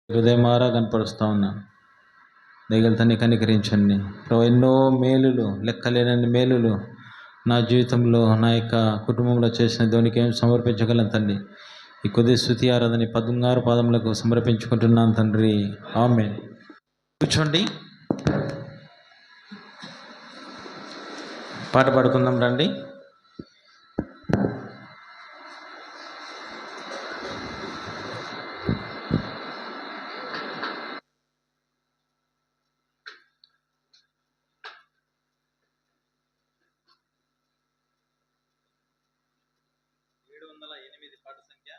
హృదయమారా కనపరుస్తూ ఉన్నాను. దయగల కనికరించండి ప్రభు. ఎన్నో మేలులు, లెక్కలేనన్ని మేలులు నా జీవితంలో, నా యొక్క కుటుంబంలో చేసిన దేవునికి ఏం సమర్పించగలను తండ్రి. ఈ కొద్ది స్తుతి ఆరాధన 16 పాదములకు సమర్పించుకుంటున్నాను తండ్రి. ఆమేన్. కూర్చోండి, పాట పాడుకుందాం రండి. పాట సంఖ్య.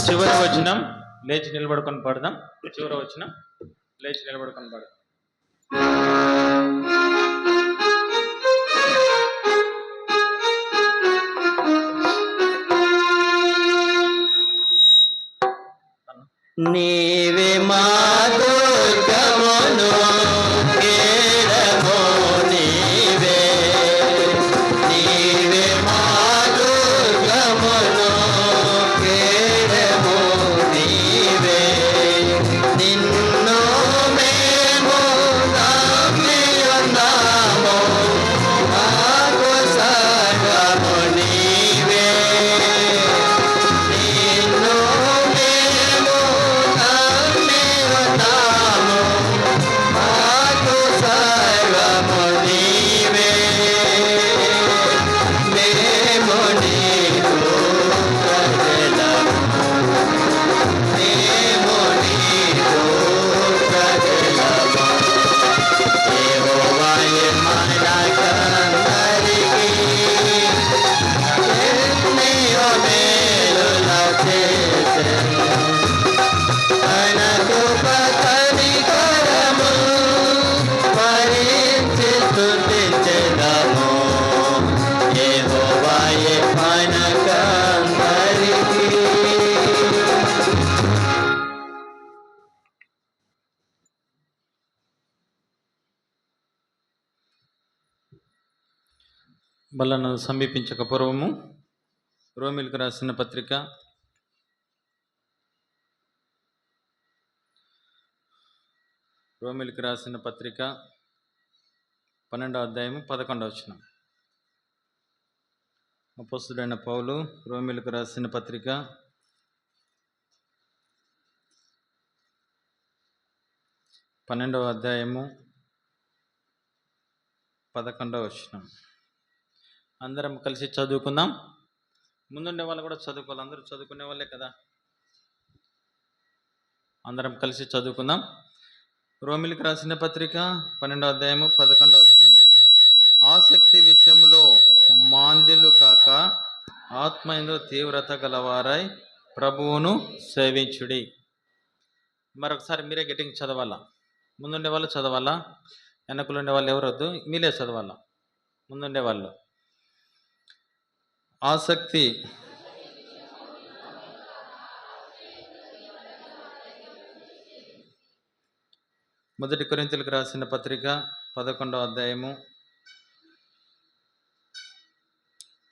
చివరి వచనం లేచి నిలబడుకొని పాడదాం. చివరి వచనం లేచి నిలబడుకొని పాడదాం. నీవే మా దుర్గమును కేడము నీవే, నీవే మా దుర్గమును కేడము నీవే, నిన్ను మేము నమ్మి ఉన్నాము, మాకు సర్వము నీవే, నిన్ను మేము నమ్మి ఉన్నాము, మాకు సర్వము నీవే, మేము నీకు ప్రజలము, మేము నీకు ప్రజలము. యెహోవాయే మనకందరికీ ఎన్నో మేలులు చేసెను, తన కృప కనికరము భరించి స్తుతించెదము. యెహోవాయే మనకందరికీ. బలను సమీపించక పూర్వము రోమిలకు రాసిన పత్రిక 12వ అధ్యాయము 11వ వచనం. అపోస్తలుడైన పౌలు రోమిలకు రాసిన పత్రిక 12వ అధ్యాయము 11వ వచనం. అందరం కలిసి చదువుకుందాం. ముందుండే వాళ్ళు కూడా చదువుకోవాలి. అందరూ చదువుకునే వాళ్ళే కదా. అందరం కలిసి చదువుకుందాం. రోమిలకు రాసిన పత్రిక 12వ అధ్యాయము 11వ వచనం. ఆసక్తి విషయంలో మాంద్యులు కాక ఆత్మయందు తీవ్రత గలవారై ప్రభువును సేవించుడి. మరొకసారి మీరే గట్టిగా చదవాలా. ముందుండే వాళ్ళు చదవాలా, వెనకలు ఉండే వాళ్ళు ఎవరొద్దు, మీరే చదవాలా. ముందుండే వాళ్ళు ఆసక్తి మొదటి కొరింథీయులకు రాసిన పత్రిక 11వ అధ్యాయము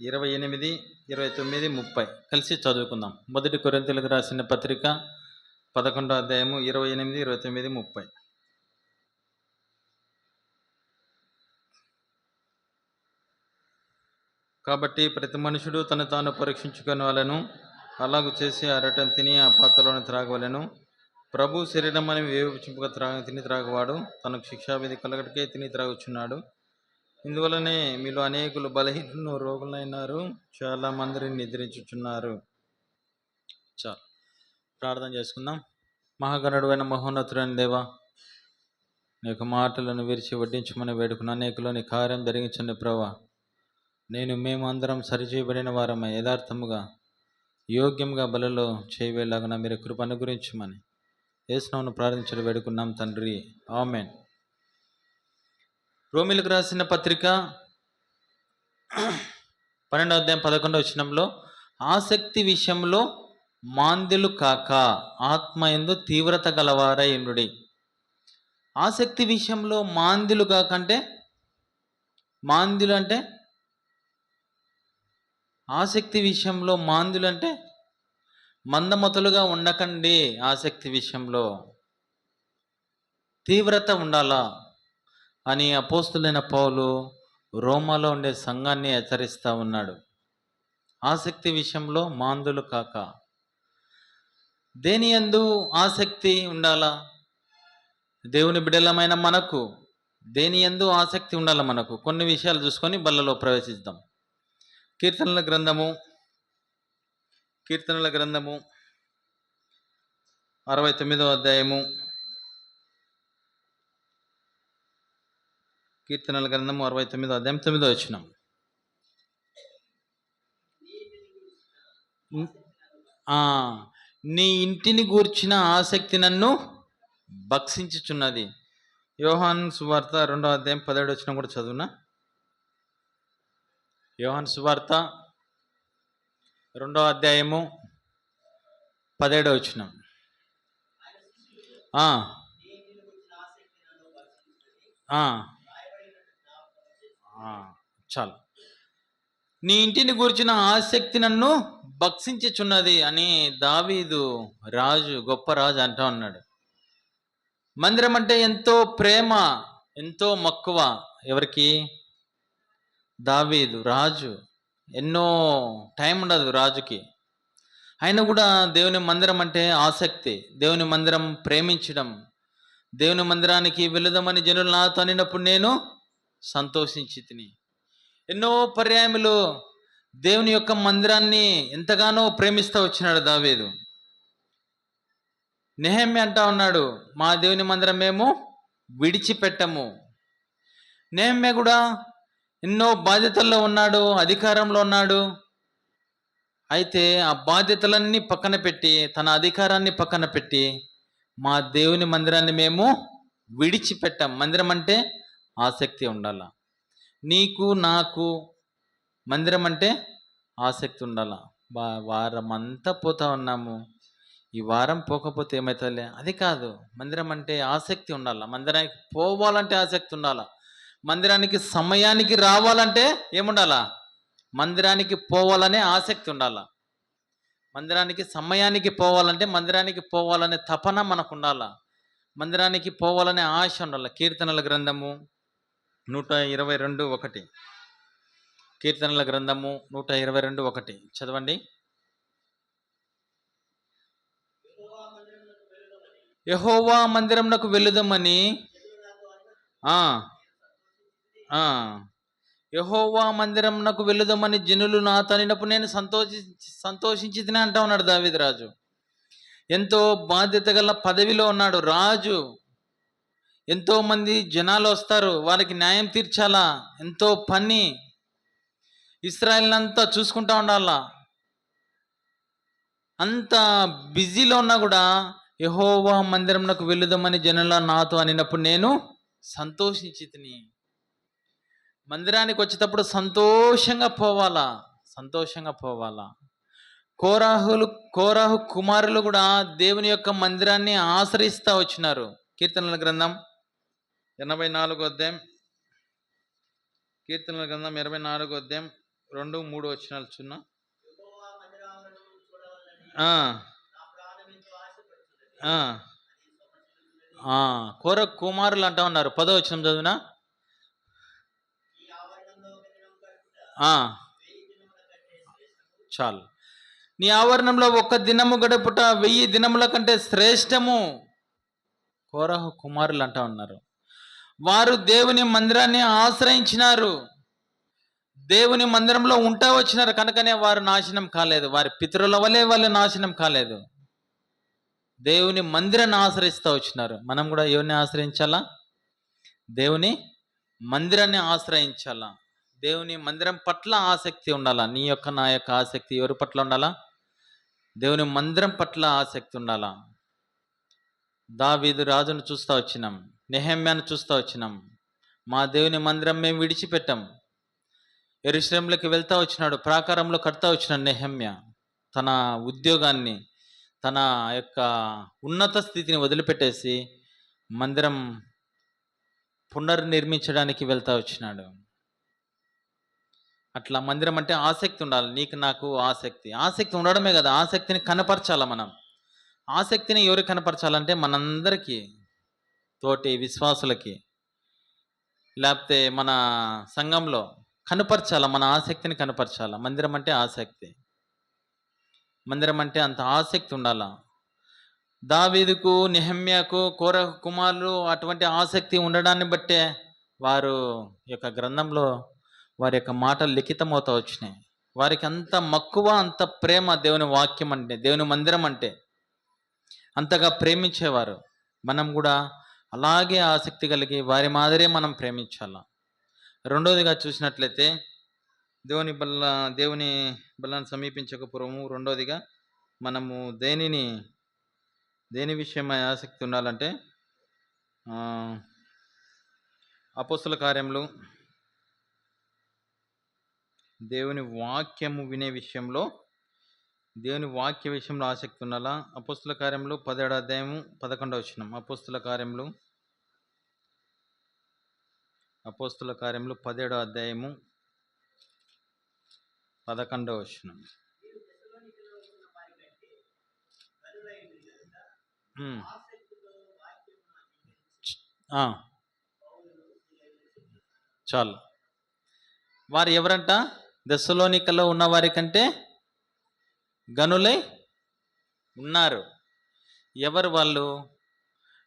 28, 29, 30 కలిసి చదువుకుందాం. మొదటి కొరింథీయులకు రాసిన పత్రిక 11వ అధ్యాయము 28, 29, 30. కాబట్టి ప్రతి మనుషుడు తను తాను పరీక్షించుకునే వాళ్ళను అలాగూ చేసి అరటం తిని ఆ పాత్రలోని త్రాగవలెను. ప్రభు శరీరం అని వివేచింపక తిని త్రాగువాడు తనకు శిక్షావిధి కలగటకే తిని త్రాగుచున్నాడు. ఇందువలనే మీలో అనేకులు బలహీనులు రోగులైనారు, చాలా మందిని నిద్రించుచున్నారు. చాలు, ప్రార్థన చేసుకుందాం. మహాగణుడైన మహోన్నతుడైన దేవా, నీ యొక్క మాటలను విరిచి వడ్డించమని వేడుకున్న అనేకులోని కార్యం జరిగించండి ప్రభా. మేము అందరం సరిచేయబడిన వారమై యథార్థముగా యోగ్యంగా బలలో చేయవేలాగా మీరు కృప అనుగ్రహించమని యేసునామమున ప్రార్థించడం వేడుకున్నాం తండ్రి, ఆమేన్. రోమిలకు రాసిన పత్రిక 12వ అధ్యాయం 11వ వచనంలో ఆసక్తి విషయంలో మాంద్యులు కాక ఆత్మయందు తీవ్రత గలవారై ఉండుడి. ఆసక్తి విషయంలో మాంద్యులు కాక అంటే, మాంద్యులు అంటే ఆసక్తి విషయంలో మాంద్యులు అంటే మందమతులుగా ఉండకండి. ఆసక్తి విషయంలో తీవ్రత ఉండాలా అని అపోస్తులైన పౌలు రోమాలో ఉండే సంఘాన్ని హెచ్చరిస్తూ ఉన్నాడు. ఆసక్తి విషయంలో మాందులు కాక. దేని యందు ఆసక్తి ఉండాలా? దేవుని బిడ్డలమైన మనకు దేని యందు ఆసక్తి ఉండాలా? మనకు కొన్ని విషయాలు చూసుకొని బల్లలో ప్రవేశిద్దాం. కీర్తనల గ్రంథము 69వ అధ్యాయము, కీర్తనల గ్రంథము 69వ అధ్యాయం 9వ వచనం. ఆ నీ ఇంటిని గూర్చిన ఆసక్తి నన్ను భక్షించుచున్నది. యోహాను సువార్త 2వ అధ్యాయం 17 వచనం కూడా చదువునా. యోహాను సువార్త 2వ అధ్యాయము 17 వచనం. ఆ, ఆ, ఆ, చాలు. నీ ఇంటిని గూర్చిన ఆసక్తి నన్ను భక్షించుచున్నది అని దావీదు రాజు, గొప్ప రాజు అంటా ఉన్నాడు. మందిరం అంటే ఎంతో ప్రేమ, ఎంతో మక్కువ. ఎవరికి? దావీదు రాజు. ఎన్నో టైం ఉండదు రాజుకి, అయినా కూడా దేవుని మందిరం అంటే ఆసక్తి, దేవుని మందిరం ప్రేమించడం. దేవుని మందిరానికి వెళుదామని జనులు నాతో అనినప్పుడు నేను సంతోషించి తిని. ఎన్నో పర్యాయములు దేవుని యొక్క మందిరాన్ని ఎంతగానో ప్రేమిస్తూ వచ్చినాడు దావీదు. నెహెమ్యా అంటా ఉన్నాడు, మా దేవుని మందిరం మేము విడిచిపెట్టము. నెహెమ్యా కూడా ఎన్నో బాధ్యతల్లో ఉన్నాడు, అధికారంలో ఉన్నాడు. అయితే ఆ బాధ్యతలన్నీ పక్కన పెట్టి, తన అధికారాన్ని పక్కన పెట్టి, మా దేవుని మందిరాన్ని మేము విడిచిపెట్టాం. మందిరం అంటే ఆసక్తి ఉండాల. నీకు నాకు మందిరం అంటే ఆసక్తి ఉండాల. వారం అంతా పోతా ఉన్నాము, ఈ వారం పోకపోతే ఏమవుతుందిలే, అది కాదు. మందిరం అంటే ఆసక్తి ఉండాల. మందిరానికి పోవాలంటే ఆసక్తి ఉండాల. మందిరానికి సమయానికి రావాలంటే ఏముండాలా? మందిరానికి పోవాలనే ఆసక్తి ఉండాల. మందిరానికి సమయానికి పోవాలంటే మందిరానికి పోవాలనే తపన మనకు ఉండాల. మందిరానికి పోవాలనే ఆశ ఉండాలి. కీర్తనల గ్రంథము 122:1. కీర్తనల గ్రంథము 122:1 చదవండి. యెహోవా మందిరమునకు వెళుదామని యెహోవా మందిరమునకు వెళుదామని జనులు నాతో అనినప్పుడు నేను సంతోషించి తిని అంటా ఉన్నాడు దావీదు రాజు. ఎంతో బాధ్యత గల పదవిలో ఉన్నాడు రాజు. ఎంతో మంది జనాలు వస్తారు, వారికి న్యాయం తీర్చాలా, ఎంతో పని, ఇశ్రాయేల్ అంతా చూసుకుంటా ఉండాలా. అంత బిజీలో ఉన్నా కూడా యెహోవా మందిరమునకు వెళుదామని జనుల నాతో అనినప్పుడు నేను సంతోషించి తిని. మందిరానికి వచ్చేటప్పుడు సంతోషంగా పోవాలా, సంతోషంగా పోవాలా. కోరాహు కుమారులు కూడా దేవుని యొక్క మందిరాన్ని ఆశ్రయిస్తూ వచ్చినారు. కీర్తనల గ్రంథం 84వ అధ్యాయం, కీర్తనల గ్రంథం 84వ అధ్యాయం 2-3 వచనాలు చూన్న. కోర కుమారులు అంటా ఉన్నారు. 10వ వచనం చదువునా. చాలు. నీ ఆవరణంలో 1 దినము గడుపుట 1000 దినముల కంటే శ్రేష్టము. కోరహు కుమారులు అంటా ఉన్నారు. వారు దేవుని మందిరాన్ని ఆశ్రయించినారు, దేవుని మందిరంలో ఉంటా వచ్చినారు, కనుకనే వారు నాశనం కాలేదు. వారి పితరుల వలె వాళ్ళు నాశనం కాలేదు. దేవుని మందిరాన్ని ఆశ్రయిస్తూ వచ్చినారు. మనం కూడా ఎవరిని ఆశ్రయించాలా? దేవుని మందిరాన్ని ఆశ్రయించాలా. దేవుని మందిరం పట్ల ఆసక్తి ఉండాలా. నీ యొక్క నా యొక్క ఆసక్తి ఎవరి పట్ల ఉండాలా? దేవుని మందిరం పట్ల ఆసక్తి ఉండాలా. దావీదు రాజును చూస్తూ వచ్చినాం, నెహెమ్యాను చూస్తూ వచ్చినాం. మా దేవుని మందిరం మేము విడిచిపెట్టాం. యెరూషలేములోకి వెళ్తా వచ్చినాడు, ప్రాకారంలో కడతా వచ్చినాడు నెహెమ్యా. తన ఉద్యోగాన్ని, తన యొక్క ఉన్నత స్థితిని వదిలిపెట్టేసి మందిరం పునర్నిర్మించడానికి వెళ్తా వచ్చినాడు. అట్లా మందిరం అంటే ఆసక్తి ఉండాలి. నీకు నాకు ఆసక్తి ఉండడమే కదా, ఆసక్తిని కనపరచాల మనం. ఆసక్తిని ఎవరు కనపరచాలంటే మనందరికీ, తోటి విశ్వాసులకి, లేకపోతే మన సంఘంలో కనపరచాల. మన ఆసక్తిని కనపరచాల. మందిరం అంటే ఆసక్తి. మందిరం అంటే అంత ఆసక్తి ఉండాల. దావీదుకు, నెహెమ్యాకు, కోరహు కుమారులు అటువంటి ఆసక్తి ఉండడాన్ని బట్టే వారు యొక్క గ్రంథంలో వారి యొక్క మాటలు లిఖితమవుతా వచ్చినాయి. వారికి అంత మక్కువ, అంత ప్రేమ దేవుని వాక్యం అంటే, దేవుని మందిరం అంటే అంతగా ప్రేమించేవారు. మనం కూడా అలాగే ఆసక్తి కలిగి వారి మాదిరే మనం ప్రేమించాలా. రెండోదిగా చూసినట్లయితే దేవుని బల్లాన్ని సమీపించక పూర్వము, రెండోదిగా మనము దేని విషయమై ఆసక్తి ఉండాలంటే అపోస్తుల కార్యములు దేవుని వాక్యము వినే విషయంలో, దేవుని వాక్య విషయంలో ఆసక్తి ఉండాలా. అపోస్తుల కార్యములు 17వ అధ్యాయము 11వ వచనం. అపోస్తుల కార్యములు 17వ అధ్యాయము 11వ వచనం. చాలు. వారు ఎవరంట? దెస్సలోనికలో ఉన్న వారి కంటే గనులై ఉన్నారు. ఎవరు వాళ్ళు?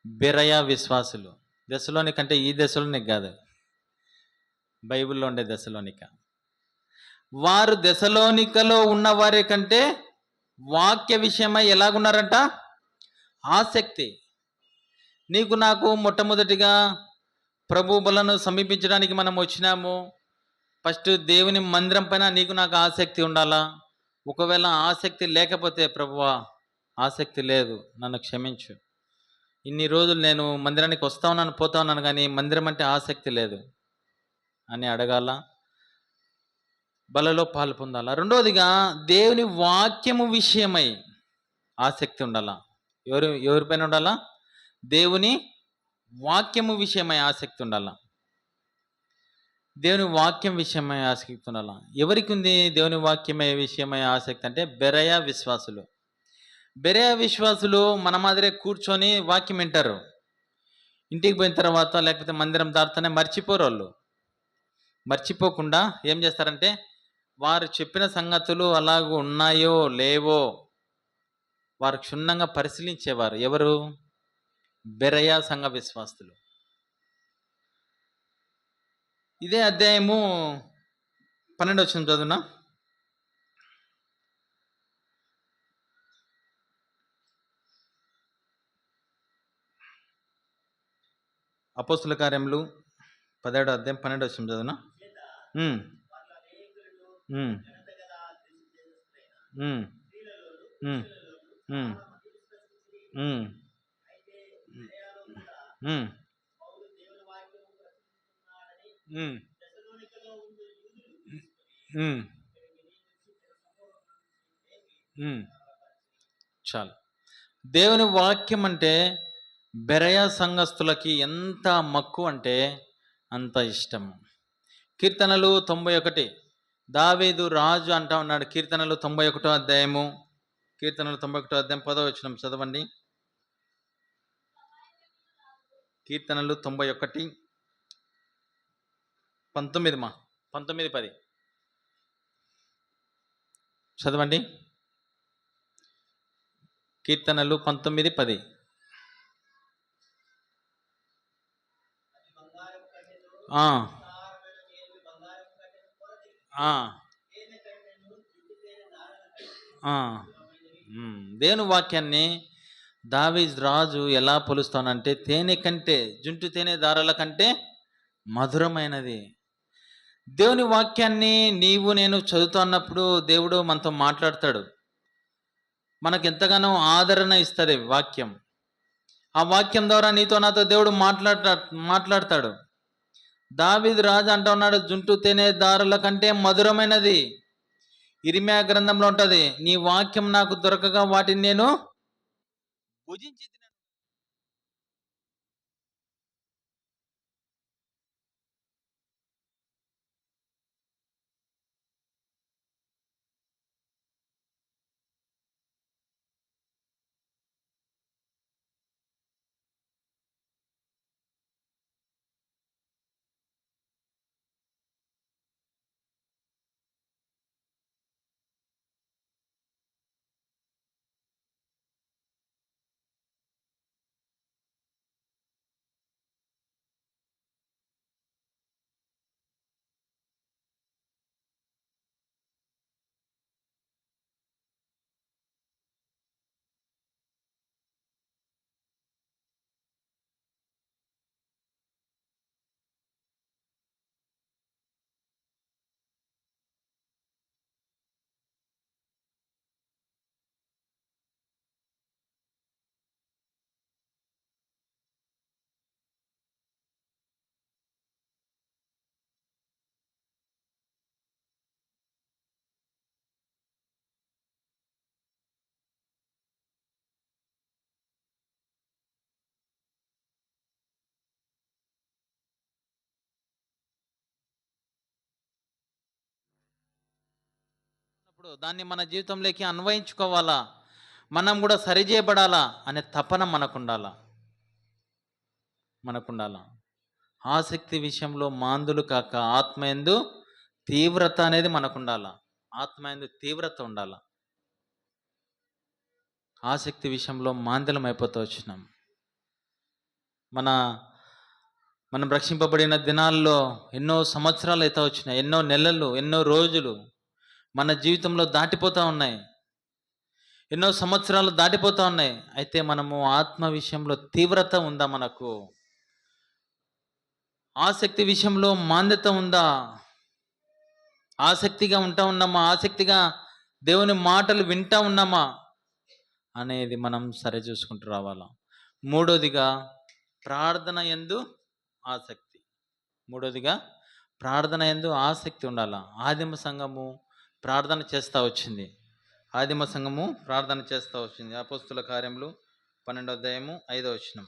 బెరయ విశ్వాసులు. దెస్సలోనిక అంటే ఈ దెస్సలోనిక కాదు, బైబిల్లో ఉండే దెస్సలోనిక. వారు దెస్సలోనికలో ఉన్న వారి కంటే వాక్య విషయమై ఎలాగున్నారంట? ఆసక్తి. నీకు నాకు మొట్టమొదటిగా ప్రభు బలను సమీపించడానికి మనం వచ్చినాము. ఫస్ట్ దేవుని మందిరం పైన నీకు నాకు ఆసక్తి ఉండాలా. ఒకవేళ ఆసక్తి లేకపోతే, ప్రభువా ఆసక్తి లేదు, నన్ను క్షమించు, ఇన్ని రోజులు నేను మందిరానికి వస్తా ఉన్నాను, పోతా ఉన్నాను, కానీ మందిరం అంటే ఆసక్తి లేదు అని అడగాల. బలలో పాలు పొందాలా. రెండవదిగా దేవుని వాక్యము విషయమై ఆసక్తి ఉండాలా. ఎవరిపైన ఉండాలా? దేవుని వాక్యము విషయమై ఆసక్తి ఉండాలా. దేవుని వాక్యం విషయమై ఆసక్తి ఉండాలా. ఎవరికి ఉంది దేవుని వాక్యమై విషయమై ఆసక్తి అంటే బెరయ విశ్వాసులు. బెరయ విశ్వాసులు మన మాదిరే కూర్చొని వాక్యం వింటారు. ఇంటికి పోయిన తర్వాత లేకపోతే మందిరం దాటుతానే మర్చిపోరు. వాళ్ళు మర్చిపోకుండా ఏం చేస్తారంటే, వారు చెప్పిన సంగతులు అలాగూ ఉన్నాయో లేవో వారు క్షుణ్ణంగా పరిశీలించేవారు. ఎవరు? బెరయ సంఘ విశ్వాసులు. ఇదే అధ్యాయము 12వ వచనం చదువునా. అపోస్తుల కార్యములు 17వ అధ్యాయం 12వ వచనం చదువునా. చాలు. దేవుని వాక్యం అంటే బెరయ సంఘస్థులకి ఎంత మక్కువ అంటే అంత ఇష్టం. కీర్తనలు 91, దావీదు రాజు అంటా ఉన్నాడు. కీర్తనలు 91వ అధ్యాయము, కీర్తనలు 91వ అధ్యాయం 10వ వచనం చదవండి. కీర్తనలు 91 19:10 చదవండి. కీర్తనలు 19:10. దేవుని వాక్యాన్ని దావీదు రాజు ఎలా పోలుస్తానంటే, తేనె కంటే, జుంటు తేనె దారాల కంటే మధురమైనది. దేవుని వాక్యాన్ని నీవు నేను చదువుతున్నప్పుడు దేవుడు మనతో మాట్లాడతాడు. మనకు ఎంతగానో ఆదరణ ఇస్తుంది వాక్యం. ఆ వాక్యం ద్వారా నీతో నాతో దేవుడు మాట్లాడతాడు. దావీదు రాజు అంటూ ఉన్నాడు, జుంటు తేనె దారుల కంటే మధురమైనది. ఇర్మియా గ్రంథంలో ఉంటది, నీ వాక్యం నాకు దొరకగా వాటిని నేను భుజించి ఇప్పుడు దాన్ని మన జీవితంలోకి అన్వయించుకోవాలా, మనం కూడా సరిచేయబడాలా అనే తపన మనకుండాలా. ఆసక్తి విషయంలో మాందులు కాక ఆత్మయందు తీవ్రత అనేది మనకుండాలా. ఆత్మయందు తీవ్రత ఉండాల. ఆసక్తి విషయంలో మాంద్యం అయిపోతూ వచ్చినాం. మనం రక్షింపబడిన దినాల్లో ఎన్నో సంవత్సరాలు అయితే వచ్చినాయి, ఎన్నో నెలలు, ఎన్నో రోజులు మన జీవితంలో దాటిపోతూ ఉన్నాయి, ఎన్నో సంవత్సరాలు దాటిపోతూ ఉన్నాయి. అయితే మనము ఆత్మ విషయంలో తీవ్రత ఉందా? మనకు ఆసక్తి విషయంలో మాంద్యత ఉందా? ఆసక్తిగా ఉన్నామా? ఆసక్తిగా దేవుని మాటలు వింటా ఉన్నామా అనేది మనం సరి చూసుకుంటూ రావాలా. మూడోదిగా ప్రార్థన యందు ఆసక్తి. ప్రార్థన యందు ఆసక్తి ఉండాలా. ఆదిమ సంఘము ప్రార్థన చేస్తూ వచ్చింది. అపోస్తుల కార్యములు 12వ అధ్యాయము 5వ వచనం.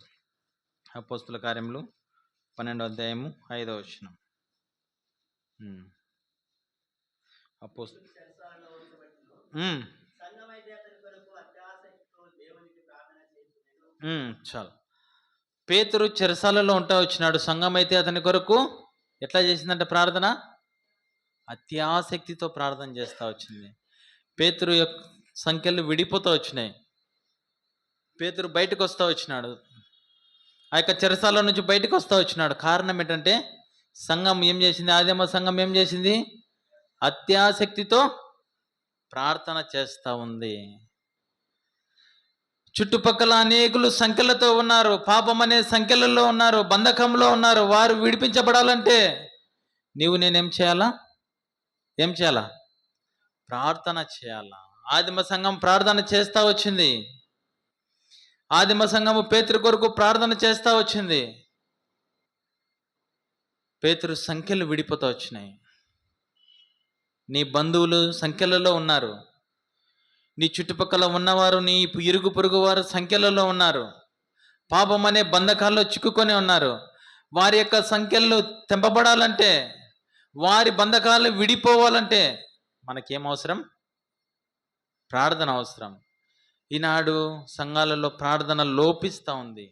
అపోస్తుల కార్యములు 12వ అధ్యాయము 5వ వచనం. చాలు. పేతురు చెరసాలలో ఉంటా వచ్చినాడు. సంఘం అయితే అతని కొరకు ఎట్లా చేసిందంటే ప్రార్థన అత్యాసక్తితో ప్రార్థన చేస్తూ వచ్చింది. పేతురు యొక్క సంఖ్యలు విడిపోతూ వచ్చినాయి. పేతురు బయటకు వస్తూ వచ్చినాడు, ఆ యొక్క చెరసాల నుంచి బయటకు వస్తూ వచ్చినాడు. కారణం ఏంటంటే సంఘం ఏం చేసింది? ఆదిమ సంఘం ఏం చేసింది? అత్యాసక్తితో ప్రార్థన చేస్తూ ఉంది. చుట్టుపక్కల అనేకులు సంఖ్యలతో ఉన్నారు, పాపం అనే సంఖ్యలలో ఉన్నారు, బంధకంలో ఉన్నారు. వారు విడిపించబడాలంటే నేనేం చేయాలా? ప్రార్థన చేయాలా. ఆదిమ సంఘం ప్రార్థన చేస్తూ వచ్చింది. ఆదిమ సంఘము పేతురు కొరకు ప్రార్థన చేస్తూ వచ్చింది. పేతురు సంఖ్యలు విడిపోతూ వచ్చినాయి. నీ బంధువులు సంఖ్యలలో ఉన్నారు, నీ చుట్టుపక్కల ఉన్నవారు, నీ ఇరుగు పొరుగు వారు సంఖ్యలలో ఉన్నారు, పాపం అనే బంధకాల్లో చిక్కుకొని ఉన్నారు. వారి యొక్క సంఖ్యలు తెంపబడాలంటే, వారి బంధకాలు విడిపోవాలంటే మనకేం అవసరం? ప్రార్థన అవసరం. ఈనాడు సంఘాలలో ప్రార్థన లోపిస్తూ ఉంది.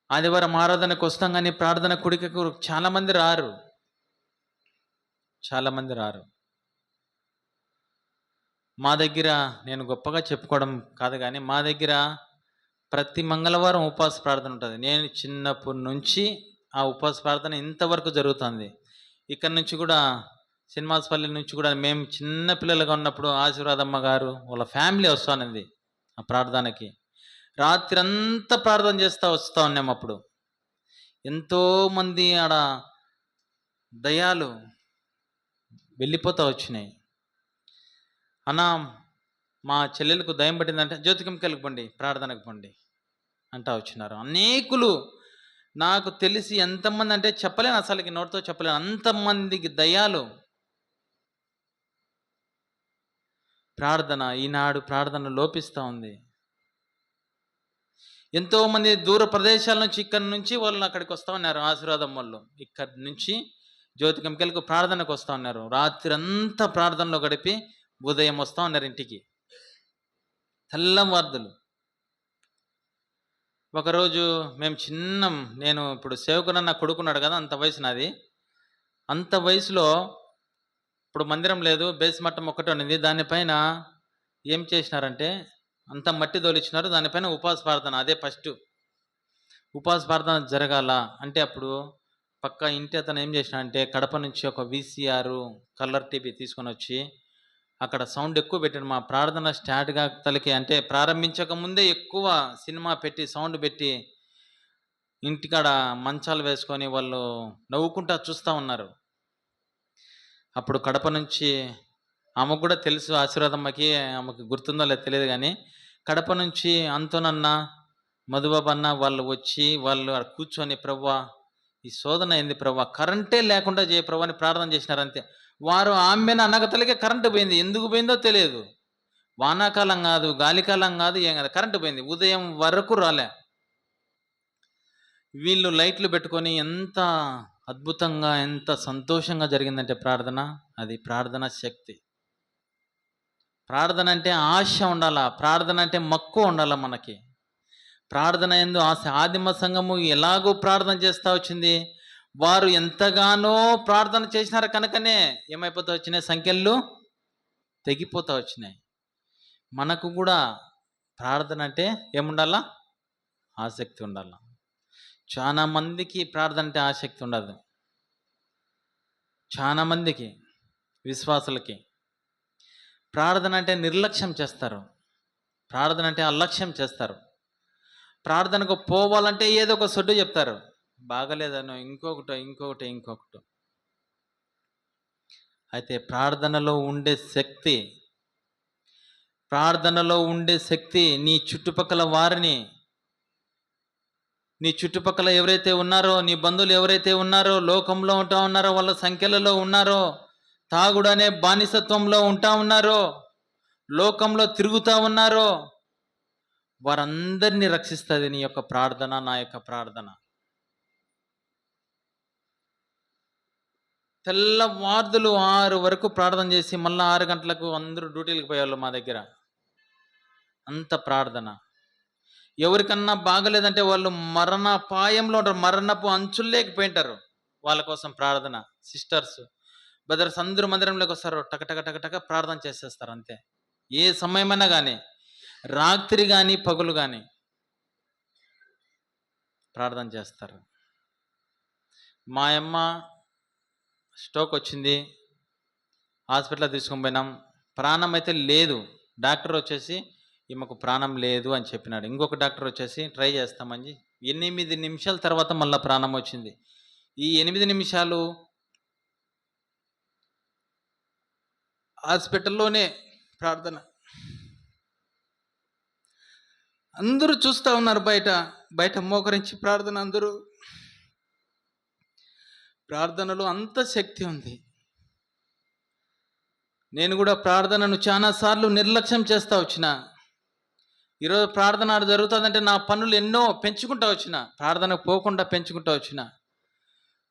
ఆదివారం ఆరాధనకు వస్తాం కానీ ప్రార్థన కుడికకు చాలామంది రారు. మా దగ్గర, నేను గొప్పగా చెప్పుకోవడం కాదు కానీ, మా దగ్గర ప్రతి మంగళవారం ఉపవాస ప్రార్థన ఉంటుంది. నేను చిన్నప్పటి నుంచి ఆ ఉపవాస ప్రార్థన ఇంతవరకు జరుగుతుంది. ఇక్కడ నుంచి కూడా, సినిమాస్పల్లి నుంచి కూడా, మేము చిన్న పిల్లలుగా ఉన్నప్పుడు ఆశీర్వాదమ్మ గారు వాళ్ళ ఫ్యామిలీ వస్తానంది ఆ ప్రార్థనకి. రాత్రి అంతా ప్రార్థన చేస్తూ వస్తూ ఉన్నాం. అప్పుడు ఎంతోమంది ఆడ దయ్యాలు వెళ్ళిపోతూ వచ్చినాయి. అన్నా, మా చెల్లెలకు దయ్యం పట్టిందంటే జ్యోతికంకెళ్ళకి పండి, ప్రార్థనకు పండి అంటా వచ్చినారు అనేకులు. నాకు తెలిసి ఎంతమంది అంటే చెప్పలేను, అసలుకి నోటితో చెప్పలేను, అంతమందికి దయ్యాలు. ఈనాడు ప్రార్థన లోపిస్తూ ఉంది. ఎంతోమంది దూర ప్రదేశాల నుంచి, ఇక్కడి నుంచి వాళ్ళు అక్కడికి వస్తూ ఉన్నారు. ఆశీర్వాదం వాళ్ళు ఇక్కడి నుంచి జ్యోతికంకెళ్ళకు ప్రార్థనకు వస్తూ ఉన్నారు. రాత్రి అంతా ప్రార్థనలో గడిపి ఉదయం వస్తూ ఉన్నారు ఇంటికి, తెల్లవార్దులు. ఒకరోజు మేము నేను ఇప్పుడు సేవకునన్న కొడుకున్నాడు కదా, అంత వయసు నాది. అంత వయసులో ఇప్పుడు మందిరం లేదు, బేస్మట్టం ఒక్కటే ఉన్నది. దానిపైన ఏం చేసినారంటే అంత మట్టి తోలిచ్చినారు. దానిపైన ఉపవాస ప్రార్థన, అదే ఫస్ట్ ఉపవాస ప్రార్థన జరగాల అంటే, అప్పుడు పక్క ఇంటి అతను ఏం చేసినాడంటే కడప నుంచి ఒక VCR కలర్ టీవీ తీసుకొని వచ్చి అక్కడ సౌండ్ ఎక్కువ పెట్టాడు. మా ప్రార్థన స్టార్ట్గా అంటే ప్రారంభించక ముందే ఎక్కువ సినిమా పెట్టి, సౌండ్ పెట్టి, ఇంటికాడ మంచాలు వేసుకొని వాళ్ళు నవ్వుకుంటా చూస్తూ ఉన్నారు. అప్పుడు కడప నుంచి, ఆమెకు కూడా తెలుసు, ఆశీర్వాదమ్మకి, ఆమెకు గుర్తుందో లేదో తెలియదు కానీ, కడప నుంచి అంతోనన్న, మధుబాబు అన్న వాళ్ళు వచ్చి వాళ్ళు కూర్చొని, ప్రవ్వా ఈ శోధన ఏంది ప్రవ్వా, కరెంటే లేకుండా చేయ ప్రవ్వా అని ప్రార్థన చేసినారు. అంతే. వారు ఆమెను అనగతలకే కరెంటు పోయింది. ఎందుకు పోయిందో తెలియదు. వానాకాలం కాదు, గాలికాలం కాదు, ఏం కాదు, కరెంటు పోయింది. ఉదయం వరకు రాలే. వీళ్ళు లైట్లు పెట్టుకొని ఎంత అద్భుతంగా, ఎంత సంతోషంగా జరిగిందంటే ప్రార్థన, అది ప్రార్థన శక్తి. ప్రార్థన అంటే ఆశ ఉండాలా, ప్రార్థన అంటే మక్కువ ఉండాలా మనకి. ప్రార్థన యందు ఆదిమ సంఘము ఎలాగో ప్రార్థన చేస్తూ వచ్చింది. వారు ఎంతగానో ప్రార్థన చేసినారు కనుకనే ఏమైపోతా వచ్చినాయి, సంఖ్యలు తెగిపోతా వచ్చినాయి. మనకు కూడా ప్రార్థన అంటే ఏముండాలా, ఆసక్తి ఉండాలా. చాలా మందికి ప్రార్థన అంటే ఆసక్తి ఉండదు. చాలా మందికి విశ్వాసులకి ప్రార్థన అంటే నిర్లక్ష్యం చేస్తారు, ప్రార్థన అంటే అలక్ష్యం చేస్తారు. ప్రార్థనకు పోవాలంటే ఏదో ఒక సొడ్డు చెప్తారు, బాగలేదనో ఇంకొకటో. అయితే ప్రార్థనలో ఉండే శక్తి నీ చుట్టుపక్కల వారిని, నీ చుట్టుపక్కల ఎవరైతే ఉన్నారో, నీ బంధువులు ఎవరైతే ఉన్నారో, లోకంలో ఉంటా ఉన్నారో, వాళ్ళ సంఖ్యలలో ఉన్నారో, తాగుడనే బానిసత్వంలో ఉంటా ఉన్నారో, లోకంలో తిరుగుతూ ఉన్నారో, వారందరినీ రక్షిస్తుంది నీ యొక్క ప్రార్థన, నా యొక్క ప్రార్థన. తెల్లవార్దులు 6 వరకు ప్రార్థన చేసి మళ్ళీ 6 గంటలకు అందరూ డ్యూటీలకు పోయేవాళ్ళు మా దగ్గర. అంత ప్రార్థన. ఎవరికన్నా బాగలేదంటే వాళ్ళు మరణపాయంలో ఉంటారు, మరణపు అంచుల్లేకపోయింటారు, వాళ్ళ కోసం ప్రార్థన. సిస్టర్స్ బ్రదర్స్ అందరూ మందిరంలోకి వస్తారు, టక ప్రార్థన చేసేస్తారు అంతే. ఏ సమయమైనా కానీ, రాత్రి కానీ పగులు కానీ ప్రార్థన చేస్తారు. మా అమ్మ స్ట్రోక్ వచ్చింది, హాస్పిటల్ తీసుకొని పోయినాం. ప్రాణం అయితే లేదు, డాక్టర్ వచ్చేసి ఈమెకు ప్రాణం లేదు అని చెప్పినాడు. ఇంకొక డాక్టర్ వచ్చేసి ట్రై చేస్తామని 8 నిమిషాల తర్వాత మళ్ళీ ప్రాణం వచ్చింది. ఈ 8 నిమిషాలు హాస్పిటల్లోనే ప్రార్థన. అందరూ చూస్తూ ఉన్నారు, బయట మోకరించి ప్రార్థన. అందరూ ప్రార్థనలో అంత శక్తి ఉంది. నేను కూడా ప్రార్థనను చాలాసార్లు నిర్లక్ష్యం చేస్తూ వచ్చిన. ఈరోజు ప్రార్థన జరుగుతుందంటే నా పనులు ఎన్నో పెంచుకుంటూ వచ్చిన, ప్రార్థనకు పోకుండా పెంచుకుంటూ వచ్చిన.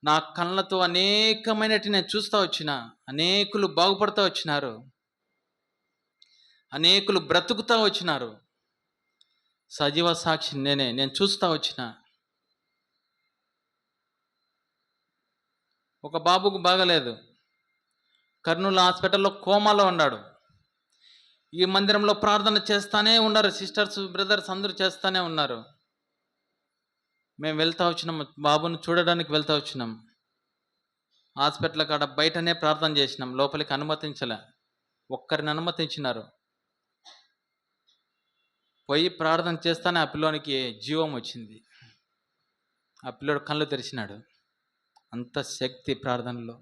నా కళ్ళతో అనేకమైనటి నేను చూస్తూ వచ్చిన. అనేకులు బాగుపడుతూ వచ్చినారు, అనేకులు బ్రతుకుతూ వచ్చినారు. సజీవ సాక్షి నేను చూస్తూ వచ్చిన. ఒక బాబుకు బాగలేదు, కర్నూలు హాస్పిటల్లో కోమాలో ఉన్నాడు. ఈ మందిరంలో ప్రార్థన చేస్తూనే ఉన్నారు, సిస్టర్స్ బ్రదర్స్ అందరూ చేస్తూనే ఉన్నారు. మేము వెళ్తూ వచ్చినాం, బాబుని చూడడానికి వెళ్తూ వచ్చినాం. హాస్పిటల్ కాడ బయటనే ప్రార్థన చేసినాం, లోపలికి అనుమతించలే. ఒక్కరిని అనుమతించినారు. పోయి ప్రార్థన చేస్తానే ఆ పిల్లోనికి జీవం వచ్చింది. ఆ పిల్లోడు కళ్ళు తెరిచినాడు. అంత శక్తి ప్రార్థనలో.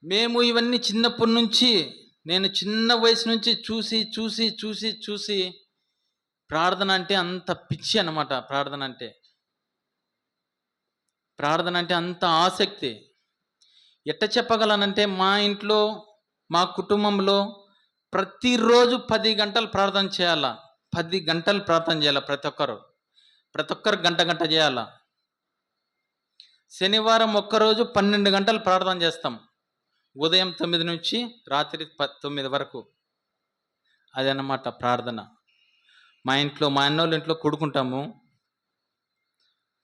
మేము ఇవన్నీ చిన్నప్పటి నుంచి, నేను చిన్న వయసు నుంచి చూసి ప్రార్థన అంటే అంత పిచ్చి అన్నమాట. ప్రార్థన అంటే అంత ఆసక్తి. ఎట్ట చెప్పగలనంటే, మా ఇంట్లో, మా కుటుంబంలో ప్రతిరోజు 10 గంటలు ప్రార్థన చేయాలా. 10 గంటలు ప్రార్థన చేయాలి ప్రతి ఒక్కరు గంట చేయాలా. శనివారం ఒక్కరోజు 12 గంటలు ప్రార్థన చేస్తాం, ఉదయం 9 నుంచి రాత్రి 9 వరకు. అదన్నమాట ప్రార్థన. మా అన్నోళ్ళ ఇంట్లో కూడుకుంటాము.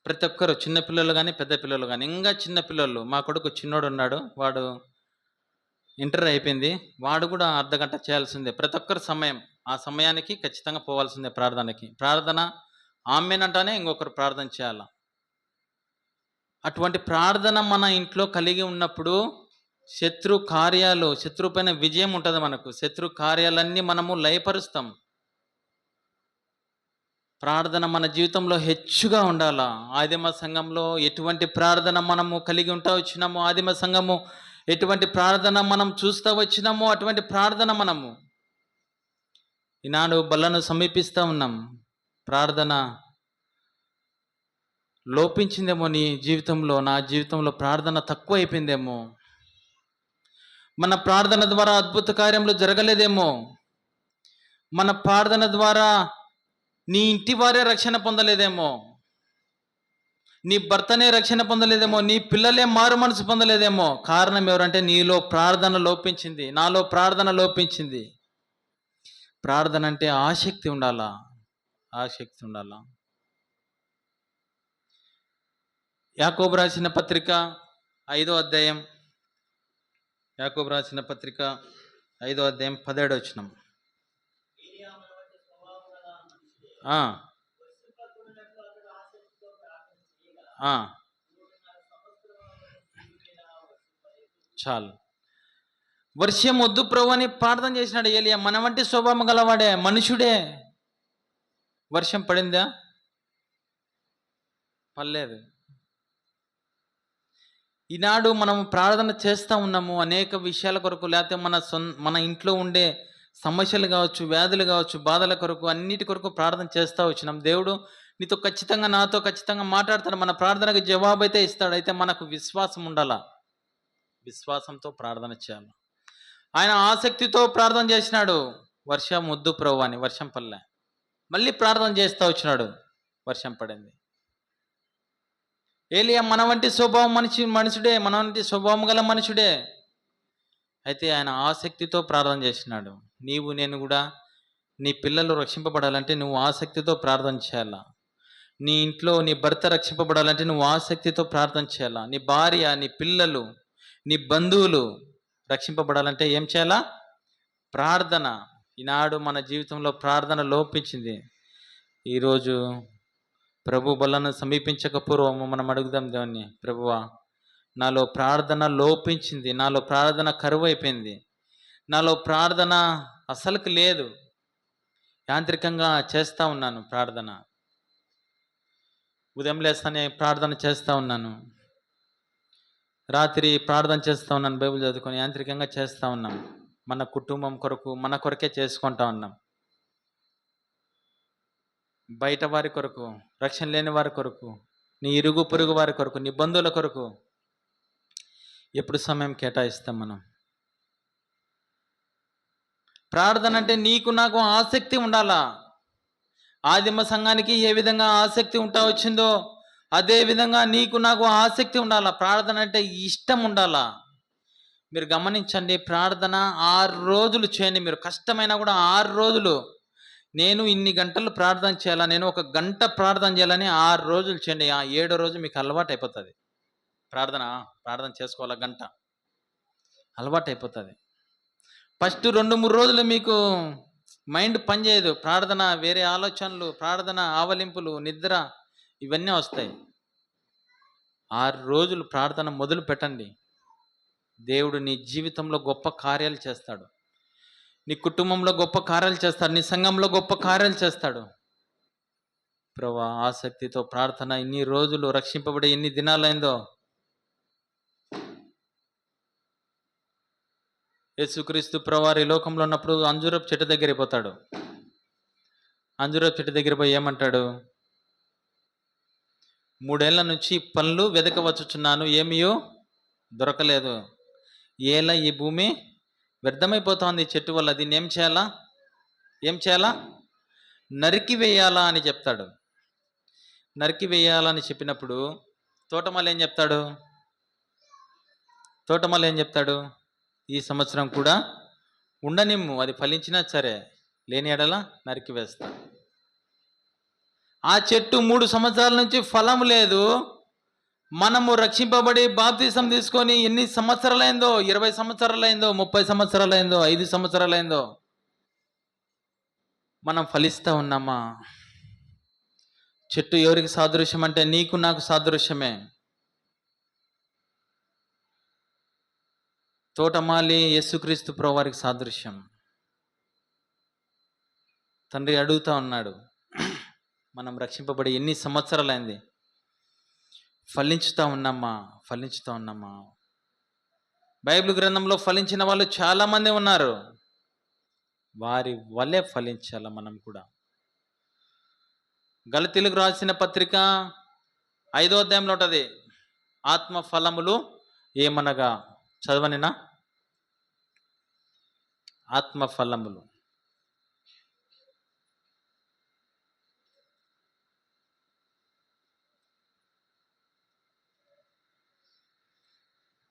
ప్రతి ఒక్కరు, చిన్నపిల్లలు కానీ పెద్ద పిల్లలు కానీ, ఇంకా చిన్నపిల్లలు. మా కొడుకు చిన్నోడు ఉన్నాడు, వాడు ఇంటర్ అయిపోయింది, వాడు కూడా అర్ధగంట చేయాల్సిందే. ప్రతి ఒక్కరు ఆ సమయానికి ఖచ్చితంగా పోవాల్సిందే ప్రార్థనకి. ప్రార్థన ఆమెనంటానే ఇంకొకరు ప్రార్థన చేయాల. అటువంటి ప్రార్థన మన ఇంట్లో కలిగి ఉన్నప్పుడు శత్రు పైన విజయం ఉంటుంది మనకు. శత్రు కార్యాలన్నీ మనము లయపరుస్తాం. ప్రార్థన మన జీవితంలో హెచ్చుగా ఉండాలా. ఆదిమ సంఘంలో ఎటువంటి ప్రార్థన మనము కలిగి ఉంటా వచ్చినామో, ఆదిమ సంఘము ఎటువంటి ప్రార్థన మనం చూస్తూ వచ్చినామో, అటువంటి ప్రార్థన మనము ఈనాడు బలను సమీపిస్తూ ఉన్నాం. ప్రార్థన లోపించిందేమో నీ జీవితంలో, నా జీవితంలో ప్రార్థన తక్కువ అయిపోయిందేమో. మన ప్రార్థన ద్వారా అద్భుత కార్యములు జరగలేదేమో. మన ప్రార్థన ద్వారా నీ ఇంటి వారే రక్షణ పొందలేదేమో. నీ భర్తనే రక్షణ పొందలేదేమో, నీ పిల్లలే మారు మనసు పొందలేదేమో. కారణం ఎవరంటే నీలో ప్రార్థన లోపించింది, నాలో ప్రార్థన లోపించింది. ప్రార్థన అంటే ఆసక్తి ఉండాలా, ఆసక్తి ఉండాలా. యాకోబు రాసిన పత్రిక 5వ అధ్యాయం, యాకోబు రాసిన పత్రిక 5వ అధ్యాయం 17వ వచనం. ఆ, ఆ, చాలు. వర్షం వద్దు ప్రభు అని ప్రార్థన చేసినాడు ఏలియా. మన వంటి స్వభావం గలవాడే, మనుషుడే. వర్షం పడిందా? పడలేదు. ఈనాడు మనం ప్రార్థన చేస్తూ ఉన్నాము అనేక విషయాల కొరకు, లేకపోతే మన ఇంట్లో ఉండే సమస్యలు కావచ్చు, వ్యాధులు కావచ్చు, బాధల కొరకు, అన్నిటి కొరకు ప్రార్థన చేస్తూ వచ్చినాం. దేవుడు నీతో ఖచ్చితంగా, నాతో ఖచ్చితంగా మాట్లాడతాడు. మన ప్రార్థనకు జవాబు అయితే ఇస్తాడు. అయితే మనకు విశ్వాసం ఉండాలా, విశ్వాసంతో ప్రార్థన చేయాలి. ఆయన ఆసక్తితో ప్రార్థన చేసినాడు. వర్షం వద్దు ప్రభు అని, వర్షం పడలే. మళ్ళీ ప్రార్థన చేస్తూ వచ్చినాడు, వర్షం పడింది. ఏలియా మన వంటి స్వభావం మనుషుడే, మన వంటి స్వభావం గల మనుషుడే. అయితే ఆయన ఆసక్తితో ప్రార్థన చేసినాడు. నీవు నేను కూడా, నీ పిల్లలు రక్షింపబడాలంటే నువ్వు ఆసక్తితో ప్రార్థన చేయాలా. నీ ఇంట్లో నీ భర్త రక్షింపబడాలంటే నువ్వు ఆసక్తితో ప్రార్థన చేయాలా. నీ భార్య, నీ పిల్లలు, నీ బంధువులు రక్షింపబడాలంటే ఏం చేయాలా? ప్రార్థన. ఈనాడు మన జీవితంలో ప్రార్థన లోపించింది. ఈరోజు ప్రభు బలను సమీపించక పూర్వము మనం అడుగుదాం దేవుణ్ణి, ప్రభువా నాలో ప్రార్థన లోపించింది, నాలో ప్రార్థన కరువు అయిపోయింది, నాలో ప్రార్థన అసలుకి లేదు, యాంత్రికంగా చేస్తూ ఉన్నాను ప్రార్థన. ఉదయం లేస్తానే ప్రార్థన చేస్తూ ఉన్నాను, రాత్రి ప్రార్థన చేస్తూ ఉన్నాను, బైబిల్ చదువుకొని యాంత్రికంగా చేస్తూ ఉన్నాం. మన కుటుంబం కొరకు, మన కొరకే చేసుకుంటా ఉన్నాం. బయట వారి కొరకు, రక్షణ లేని వారి కొరకు, నీ ఇరుగు పొరుగు వారి కొరకు, నీ బంధువుల కొరకు ఎప్పుడు సమయం కేటాయిస్తాం మనం? ప్రార్థన అంటే నీకు నాకు ఆసక్తి ఉండాలా. ఆదిమ సంఘానికి ఏ విధంగా ఆసక్తి ఉంటా వచ్చిందో అదే విధంగా నీకు నాకు ఆసక్తి ఉండాలా. ప్రార్థన అంటే ఇష్టం ఉండాలా. మీరు గమనించండి, ప్రార్థన 6 రోజులు చేయండి. మీరు కష్టమైనా కూడా 6 రోజులు, నేను ఇన్ని గంటలు ప్రార్థన చేయాలా, నేను 1 గంట ప్రార్థన చేయాలని 6 రోజులు చేయండి. ఆ 7వ రోజు మీకు అలవాటు అయిపోతుంది. ప్రార్థన చేసుకోవాలా, గంట అలవాటు అయిపోతుంది. ఫస్ట్ 2-3 రోజులు మీకు మైండ్ పనిచేయదు. ప్రార్థన, వేరే ఆలోచనలు, ప్రార్థన ఆవలింపులు, నిద్ర ఇవన్నీ వస్తాయి. 6 రోజులు ప్రార్థన మొదలు పెట్టండి. దేవుడు నీ జీవితంలో గొప్ప కార్యాలు చేస్తాడు, నీ కుటుంబంలో గొప్ప కార్యాలు చేస్తాడు, నీ సంఘంలో గొప్ప కార్యాలు చేస్తాడు. ప్రభువా ఆసక్తితో ప్రార్థన ఇన్ని రోజులు, రక్షింపబడి ఎన్ని దినాలైందో. యేసుక్రీస్తు ప్రభువారు ఈ లోకంలో ఉన్నప్పుడు అంజూరపు చెట్టు దగ్గర పోతాడు. అంజూరపు చెట్టు దగ్గర పోయి ఏమంటాడు? 3 ఏళ్ల నుంచి పనులు వెదకవచ్చుచున్నాను, ఏమీయో దొరకలేదు. ఏలా ఈ భూమి వ్యర్థమైపోతుంది ఈ చెట్టు వల్ల, దీన్ని ఏం చేయాలా? నరికి వేయాలా అని చెప్తాడు. నరికి వేయాలని చెప్పినప్పుడు తోటమాలి ఏం చెప్తాడు? ఈ సంవత్సరం కూడా ఉండనిమ్ము, అది ఫలించినా సరే, లేని ఎడల నరికి వేస్తా. ఆ చెట్టు 3 సంవత్సరాల నుంచి ఫలం లేదు. మనము రక్షింపబడి బాప్తిసం తీసుకొని ఎన్ని సంవత్సరాలైందో? 20 సంవత్సరాలైందో, 30 సంవత్సరాలైందో, 5 సంవత్సరాలైందో? మనం ఫలిస్తూ ఉన్నామా? చెట్టు ఎవరికి సాదృశ్యం అంటే నీకు నాకు సాదృశ్యమే. తోటమాలి యేసుక్రీస్తు ప్రభువారికి సాదృశ్యం. తండ్రి అడుగుతా ఉన్నాడు, మనం రక్షింపబడి ఎన్ని సంవత్సరాలైంది? ఫలించుతా ఉన్నామా? బైబిల్ గ్రంథంలో ఫలించిన వాళ్ళు చాలామంది ఉన్నారు. వారి వల్లే ఫలించాల మనం కూడా. గలతీయులకు రాసిన పత్రిక 5వ అధ్యాయంలో ఉంటుంది, ఆత్మ ఫలములు ఏమనగా, చదవనినా? ఆత్మ ఫలములు.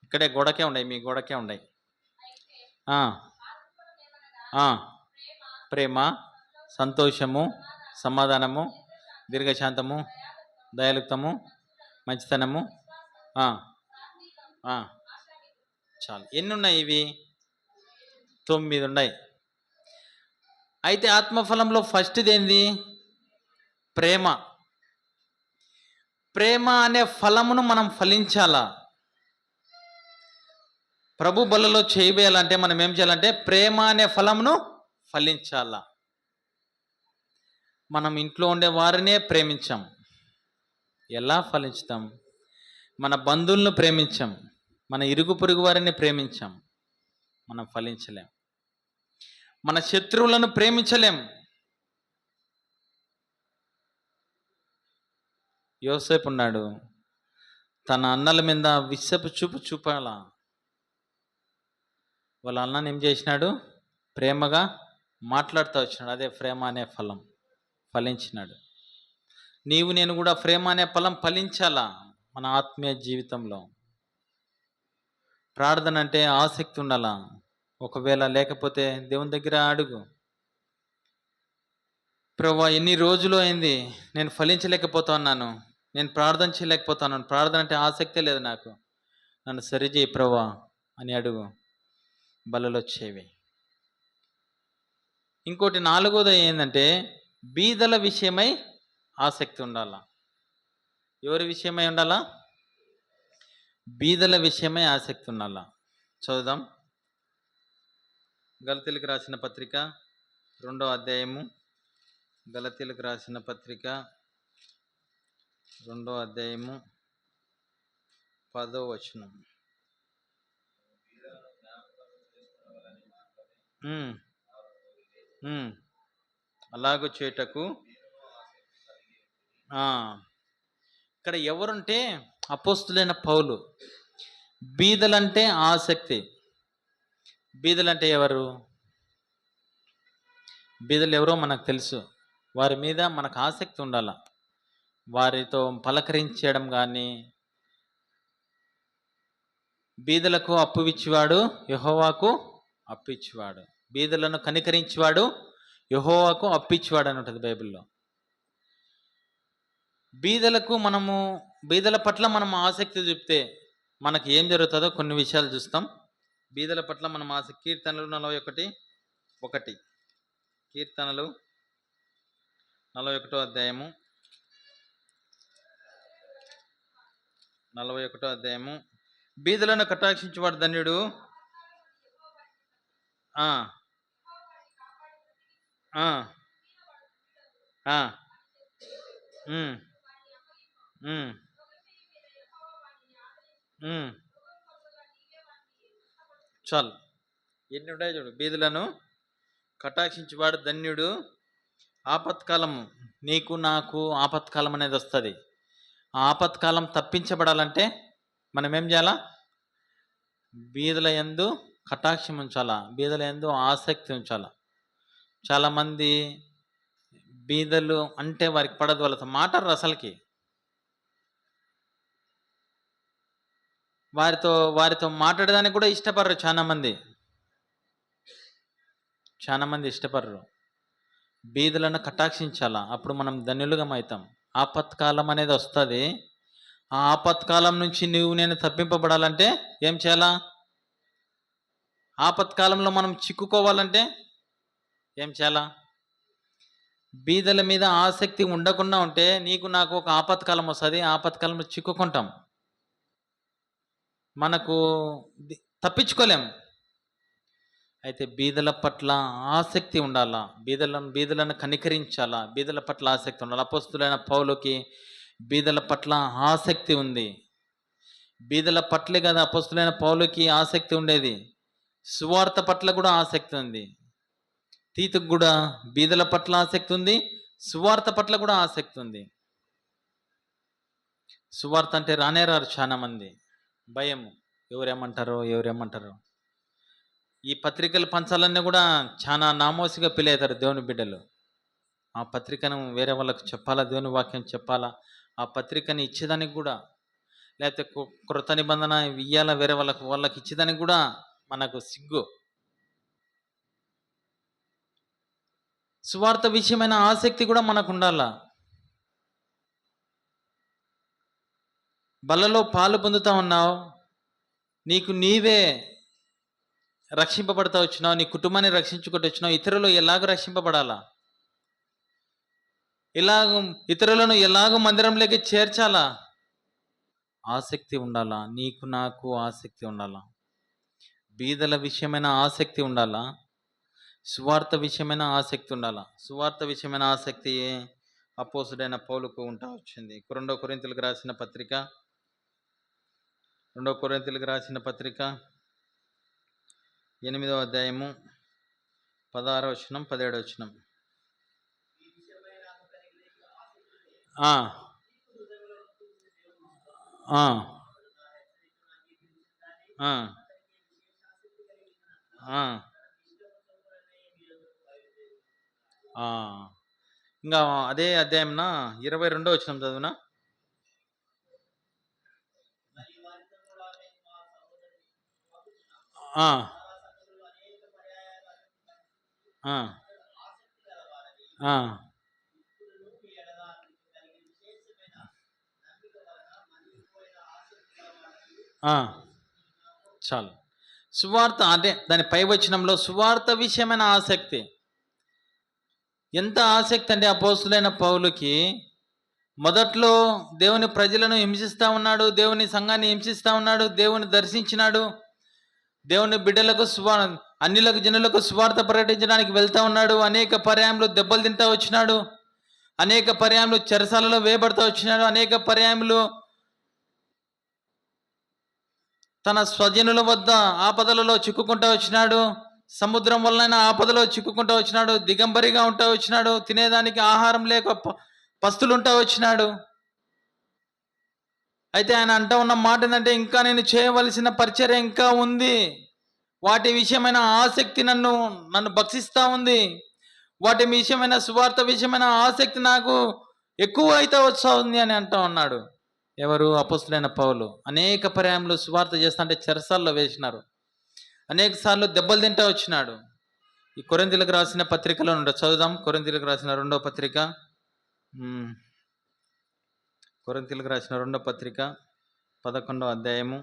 ఇక్కడే గోడకే ఉన్నాయి, మీ గోడకే ఉన్నాయి. ఆ, ఆ, ప్రేమ, సంతోషము, సమాధానము, దీర్ఘశాంతము, దయాలుక్తము, మంచితనము, ఆ, ఆ, చాలు. ఎన్ని ఉన్నాయి ఇవి? 9 ఉన్నాయి. అయితే ఆత్మఫలంలో ఫస్ట్ది ఏంది? ప్రేమ. ప్రేమ అనే ఫలమును మనం ఫలించాలా. ప్రభు బలలో చేయబేయాలంటే మనం ఏం చేయాలంటే ప్రేమ అనే ఫలమును ఫలించాలా. మనం ఇంట్లో ఉండే వారినే ప్రేమించాం, ఎలా ఫలించుతాం? మన బంధువులను ప్రేమించాం, మన ఇరుగు పొరుగు వారిని ప్రేమించాం, మనం ఫలించలేం. మన శత్రువులను ప్రేమించలేం. యోసేపు ఉన్నాడు, తన అన్నల మీద విషపు చూపు చూపాలా. వాళ్ళ అన్నని ఏం చేసినాడు? ప్రేమగా మాట్లాడుతూ వచ్చినాడు. అదే ప్రేమ అనే ఫలం ఫలించినాడు. నీవు నేను కూడా ప్రేమ అనే ఫలం ఫలించాలా మన ఆత్మీయ జీవితంలో. ప్రార్థన అంటే ఆసక్తి ఉండాలా. ఒకవేళ లేకపోతే దేవుని దగ్గర అడుగు, ప్రభువా ఎన్ని రోజులు అయింది నేను ఫలించలేకపోతున్నాను, నేను ప్రార్థన చేయలేకపోతున్నాను, ప్రార్థన అంటే ఆసక్తే లేదు నాకు, నన్ను సరిచేయి ప్రభువా అని అడుగు, బలలో చేవి. ఇంకోటి 4వది ఏంటంటే బీదల విషయమై ఆసక్తి ఉండాలా. ఎవరి విషయమై ఉండాలా? బీదల విషయమై ఆసక్తి ఉండాలా. చదువుదాం. గలతీలకు రాసిన పత్రిక 2వ అధ్యాయము. గలతీలకు రాసిన పత్రిక 2వ అధ్యాయము 10వ వచనం. అలాగూ చేయుటకు ఇక్కడ ఎవరుంటే అపోస్తులైన పౌలు. బీదలంటే ఆసక్తి. బీదలంటే ఎవరు? బీదలు ఎవరో మనకు తెలుసు. వారి మీద మనకు ఆసక్తి ఉండాల. వారితో పలకరించడం కానీ. బీదలకు అప్పు ఇచ్చివాడు యెహోవాకు అప్పు ఇచ్చివాడు, బీదలను కనికరించేవాడు యెహోవాకు అప్పిచ్చివాడు అని ఉంటుంది బైబిల్లో. బీదల పట్ల మనం ఆసక్తి చూపితే మనకి ఏం జరుగుతుందో కొన్ని విషయాలు చూస్తాం. బీదల పట్ల మనం ఆసక్తి. కీర్తనలు 41:1. కీర్తనలు 41వ అధ్యాయము 41వ అధ్యాయము. బీదలను కటాక్షించేవాడు ధన్యుడు. చాలు, ఎన్ని ఉంటాయి చూడు. బీదలను కటాక్షించేవాడు ధన్యుడు. ఆపత్కాలము, నీకు నాకు ఆపత్కాలం అనేది వస్తుంది. ఆ ఆపత్కాలం తప్పించబడాలంటే మనం ఏం చేయాలా? బీదల యందు కటాక్షం ఉంచాలా, బీదల యందు ఆసక్తి ఉంచాలా. చాలామంది బీదలు అంటే వారికి పడదు, వాళ్ళతో మాట్లాడరు అసలుకి. వారితో మాట్లాడడానికి కూడా ఇష్టపడరు చాలా మంది ఇష్టపడరు. బీదలను కటాక్షించాలా, అప్పుడు మనం ధన్యులుగా అవుతాం. ఆపత్కాలం అనేది వస్తుంది. ఆ ఆపత్కాలం నుంచి నువ్వు నేను తప్పింపబడాలంటే ఏం చేయాలా? ఆపత్కాలంలో మనం చిక్కుకోవాలంటే ఏం చేయాలా? బీదల మీద ఆసక్తి ఉండకుండా ఉంటే నీకు నాకు ఒక ఆపత్కాలం వస్తుంది. ఆపత్కాలంలో చిక్కుకుంటాం, మనకు తప్పించుకోలేం. అయితే బీదల పట్ల ఆసక్తి ఉండాలా, బీదలను కనికరించాలా, బీదల పట్ల ఆసక్తి ఉండాలి. అపోస్తులైన పౌలుకి బీదల పట్ల ఆసక్తి ఉంది. బీదల పట్లే కదా అపోస్తులైన పౌలుకి ఆసక్తి ఉండేది, సువార్త పట్ల కూడా ఆసక్తి ఉంది. తీతుకు కూడా బీదల పట్ల ఆసక్తి ఉంది, సువార్త పట్ల కూడా ఆసక్తి ఉంది. సువార్త అంటే రారు చాలా మంది, భయము, ఎవరేమంటారో. ఈ పత్రికలు పంచాలన్నీ కూడా చాలా నామోసిగా పిలవుతారు దేవుని బిడ్డలు. ఆ పత్రికను వేరే వాళ్ళకు చెప్పాలా, దేవుని వాక్యం చెప్పాలా, ఆ పత్రికని ఇచ్చేదానికి కూడా లేకపోతే కృత నిబంధన ఇయ్యాల వేరే వాళ్ళకి ఇచ్చేదానికి కూడా మనకు సిగ్గు. సువార్త విషయమైన ఆసక్తి కూడా మనకు ఉండాల. బలలో పాలు పొందుతా ఉన్నావు, నీకు నీవే రక్షింపబడతా వచ్చినావు, నీ కుటుంబాన్ని రక్షించుకుంటూ వచ్చినావు, ఇతరులు ఎలాగ రక్షింపబడాలా, ఇతరులను ఎలాగో మందిరంలోకి చేర్చాలా, ఆసక్తి ఉండాలా. నీకు నాకు ఆసక్తి ఉండాలా. బీదల విషయమైన ఆసక్తి ఉండాలా, సువార్త విషయమైన ఆసక్తి ఉండాలా. సువార్త విషయమైన ఆసక్తి అపోస్తుడైన పౌలుకు ఉంటా వచ్చింది. 2 కొరింథీయులకు రాసిన పత్రిక 8వ అధ్యాయము 16వ వచనం 17వ వచనం. ఆ ఆ ఆ ఇంకా అదే అధ్యాయంన 22వ వచనం చదువునా. చాలు. సువార్త అదే దాని పై వచనంలో సువార్త విషయమైన ఆసక్తి. ఎంత ఆసక్తి అంటే అపోస్తులైన పౌలుకి మొదట్లో దేవుని ప్రజలను హింసిస్తూ ఉన్నాడు, దేవుని సంఘాన్ని హింసిస్తూ ఉన్నాడు, దేవుని దర్శించినాడు, దేవుని బిడ్డలకు అన్యులకు జనులకు సువార్త ప్రకటించడానికి వెళ్తా ఉన్నాడు. అనేక పర్యాయంలో దెబ్బలు తింటా వచ్చినాడు, అనేక పర్యాయంలో చెరసాలలో వేయబడతా వచ్చినాడు, అనేక పర్యాయంలో తన స్వజనుల వద్ద ఆపదలలో చిక్కుకుంటూ వచ్చినాడు, సముద్రం వలన ఆపదలో చిక్కుకుంటూ వచ్చినాడు, దిగంబరిగా ఉంటా వచ్చినాడు, తినేదానికి ఆహారం లేక పస్తులుంటా వచ్చినాడు. అయితే ఆయన అంటా ఉన్న మాట ఏంటంటే, ఇంకా నేను చేయవలసిన పరిచర్య ఇంకా ఉంది, వాటి విషయమైన ఆసక్తి నన్ను భక్షిస్తూ ఉంది, వాటి విషయమైన సువార్త విషయమైన ఆసక్తి నాకు ఎక్కువ అయితే వస్తూ ఉంది అని అంటా ఉన్నాడు. ఎవరు? అపోస్తులైన పౌలు. అనేక పర్యాయంలో సువార్త చేస్తా అంటే చెరసాల్లో వేసినారు, అనేక సార్లు దెబ్బలు తింటా వచ్చినాడు. ఈ కొరింథీయులకు రాసిన పత్రికలో చదువుదాం. కొరింథీయులకు రాసిన 2వ పత్రిక, కొరింథీయులకు రాసిన 2వ పత్రిక 11వ అధ్యాయము.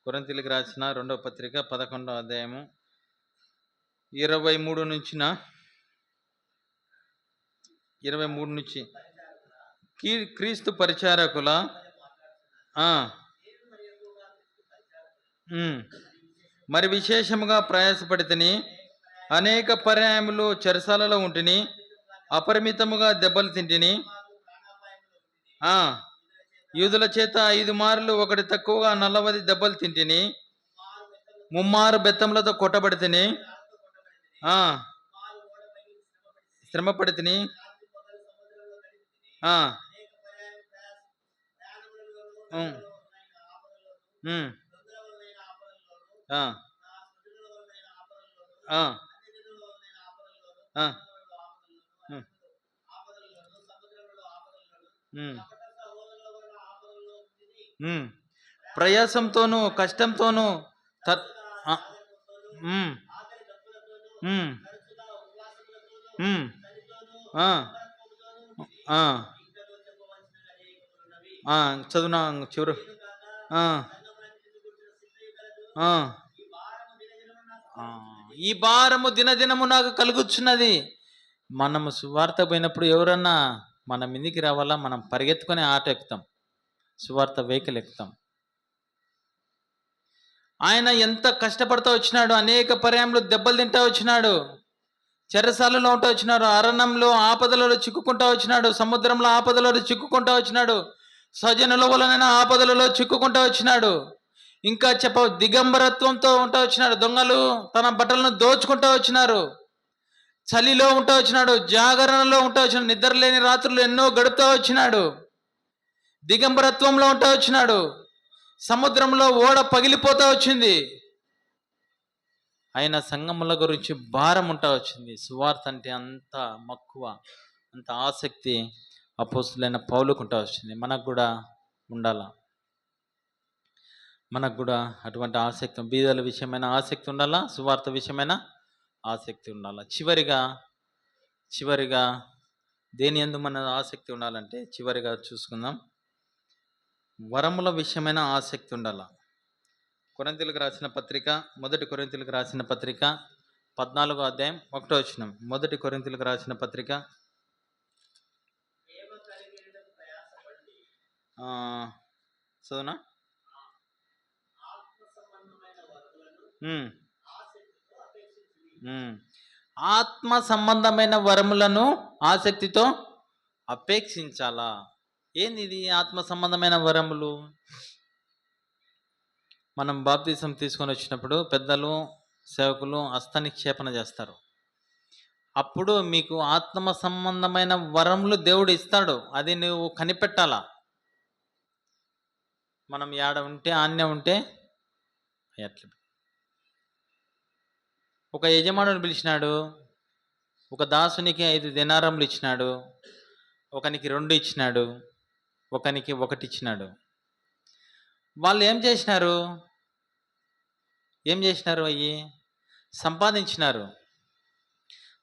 కొరింథీయులకు రాసిన 2వ పత్రిక 11వ అధ్యాయము 23 నుంచి క్రీస్తు పరిచారకుల మరి విశేషముగా ప్రయాసపడితిని, అనేక పర్యాయములు చెరసాలలో ఉంటిని, అపరిమితముగా దెబ్బలు తింటిని, యూదుల చేత 5 మార్లు ఒకటి తక్కువగా 40 దెబ్బలు తింటిని, 3 బెత్తములతో కొట్టబడితిని, శ్రమపడితిని, ప్రయాసంతోనూ కష్టంతోనూ చదువునా చివరు. ఈ భారము దినదినము నాకు కలుగుచున్నది. మనము సువార్త పోయినప్పుడు ఎవరన్నా మన మీదికి రావాలా, మనం పరిగెత్తుకొని ఆట ఎక్కుతాం, సువార్త వెహికల్ ఎక్కుతాం. ఆయన ఎంత కష్టపడుతూ వచ్చినాడు, అనేక పర్యాయంలో దెబ్బలు తింటా వచ్చినాడు, చెరసాలలో ఉంటా వచ్చినాడు, అరణ్యంలో ఆపదలలో చిక్కుకుంటా వచ్చినాడు, సముద్రంలో ఆపదలలో చిక్కుకుంటా వచ్చినాడు, స్వజనుల వలన ఆపదలలో చిక్కుకుంటా వచ్చినాడు, ఇంకా దిగంబరత్వంతో ఉంటా వచ్చినాడు, దొంగలు తన బట్టలను దోచుకుంటా వచ్చినారు, చలిలో ఉంటా వచ్చినాడు, జాగరణలో ఉంటా వచ్చినాడు, నిద్ర లేని రాత్రులు ఎన్నో గడుపుతూ వచ్చినాడు, దిగంబరత్వంలో ఉంటా వచ్చినాడు, సముద్రంలో ఓడ పగిలిపోతా వచ్చింది. ఆయన సంఘముల గురించి భారం ఉంటా వచ్చింది. సువార్త అంటే అంత మక్కువ, అంత ఆసక్తి అపోస్తులైన పౌలుకుంటా వచ్చింది. మనకు కూడా ఉండాలా. మనకు కూడా అటువంటి ఆసక్తి, బీదల విషయమైన ఆసక్తి ఉండాలా, సువార్త విషయమైన ఆసక్తి ఉండాలా. చివరిగా దేని యందు మన ఆసక్తి ఉండాలంటే, చివరిగా చూసుకుందాం, వరముల విషయమైన ఆసక్తి ఉండాలా. కొరింథీయులకు రాసిన పత్రిక, మొదటి కొరింథీయులకు రాసిన పత్రిక 14వ అధ్యాయం 1వ వచనం. మొదటి కొరింథీయులకు రాసిన పత్రిక చదువునా? ఆత్మ సంబంధమైన వరములను ఆసక్తితో అపేక్షించాలా. ఏంది ఇది ఆత్మ సంబంధమైన వరములు? మనం బాప్తిసం తీసుకొని వచ్చినప్పుడు పెద్దలు, సేవకులు హస్తనిక్షేపణ చేస్తారు. అప్పుడు మీకు ఆత్మ సంబంధమైన వరములు దేవుడు ఇస్తాడు. అది నువ్వు కనిపెట్టాలా. మనం యాడ ఉంటే ఆన్నే ఉంటే ఎట్లా. ఒక యజమానుని పిలిచినాడు, ఒక దాసునికి 5 దినారములు ఇచ్చినాడు, ఒకనికి 2 ఇచ్చినాడు, ఒకనికి 1 ఇచ్చినాడు. వాళ్ళు ఏం చేసినారు? అయ్యి సంపాదించినారు.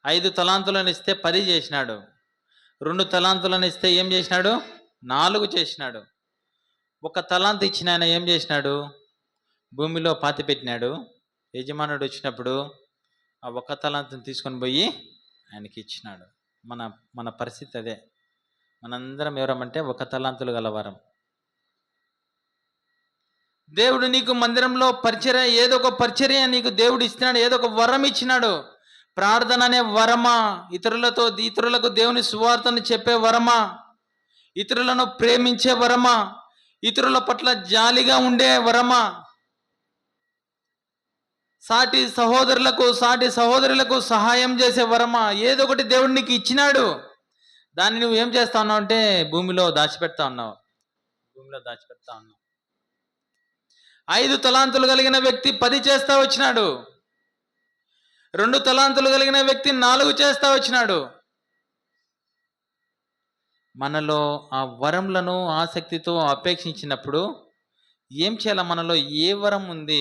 5 తలాంతులను ఇస్తే 10 చేసినాడు. 2 తలాంతులను ఇస్తే ఏం చేసినాడు? 4 చేసినాడు. 1 తలాంతు ఇచ్చిన ఆయన ఏం చేసినాడు? భూమిలో పాతి పెట్టినాడు. యజమానుడు వచ్చినప్పుడు ఆ 1 తలాంతుని తీసుకొని పోయి ఆయనకి ఇచ్చినాడు. మన పరిస్థితి అదే. మనందరం ఎవరమంటే 1 తలాంతులు గలవారం. దేవుడు నీకు మందిరంలో పరిచర్య, ఏదో ఒక పరిచర్య నీకు దేవుడు ఇస్తున్నాడు, ఏదో ఒక వరం ఇచ్చినాడు. ప్రార్థన అనే వరమా? ఇతరులకు దేవుని సువార్తను చెప్పే వరమా? ఇతరులను ప్రేమించే వరమా? ఇతరుల పట్ల జాలిగా ఉండే వరమా? సాటి సహోదరులకు సహాయం చేసే వరమా? ఏదో ఒకటి దేవుడు నీకు ఇచ్చినాడు. దాన్ని నువ్వు ఏం చేస్తా ఉన్నావు అంటే భూమిలో దాచిపెడతా ఉన్నావు. 5 తలాంతులు కలిగిన వ్యక్తి 10 చేస్తా వచ్చినాడు. 2 తలాంతులు కలిగిన వ్యక్తి 4 చేస్తా వచ్చినాడు. మనలో ఆ వరములను ఆసక్తితో అపేక్షించినప్పుడు ఏం చేయాలి? మనలో ఏ వరం ఉంది,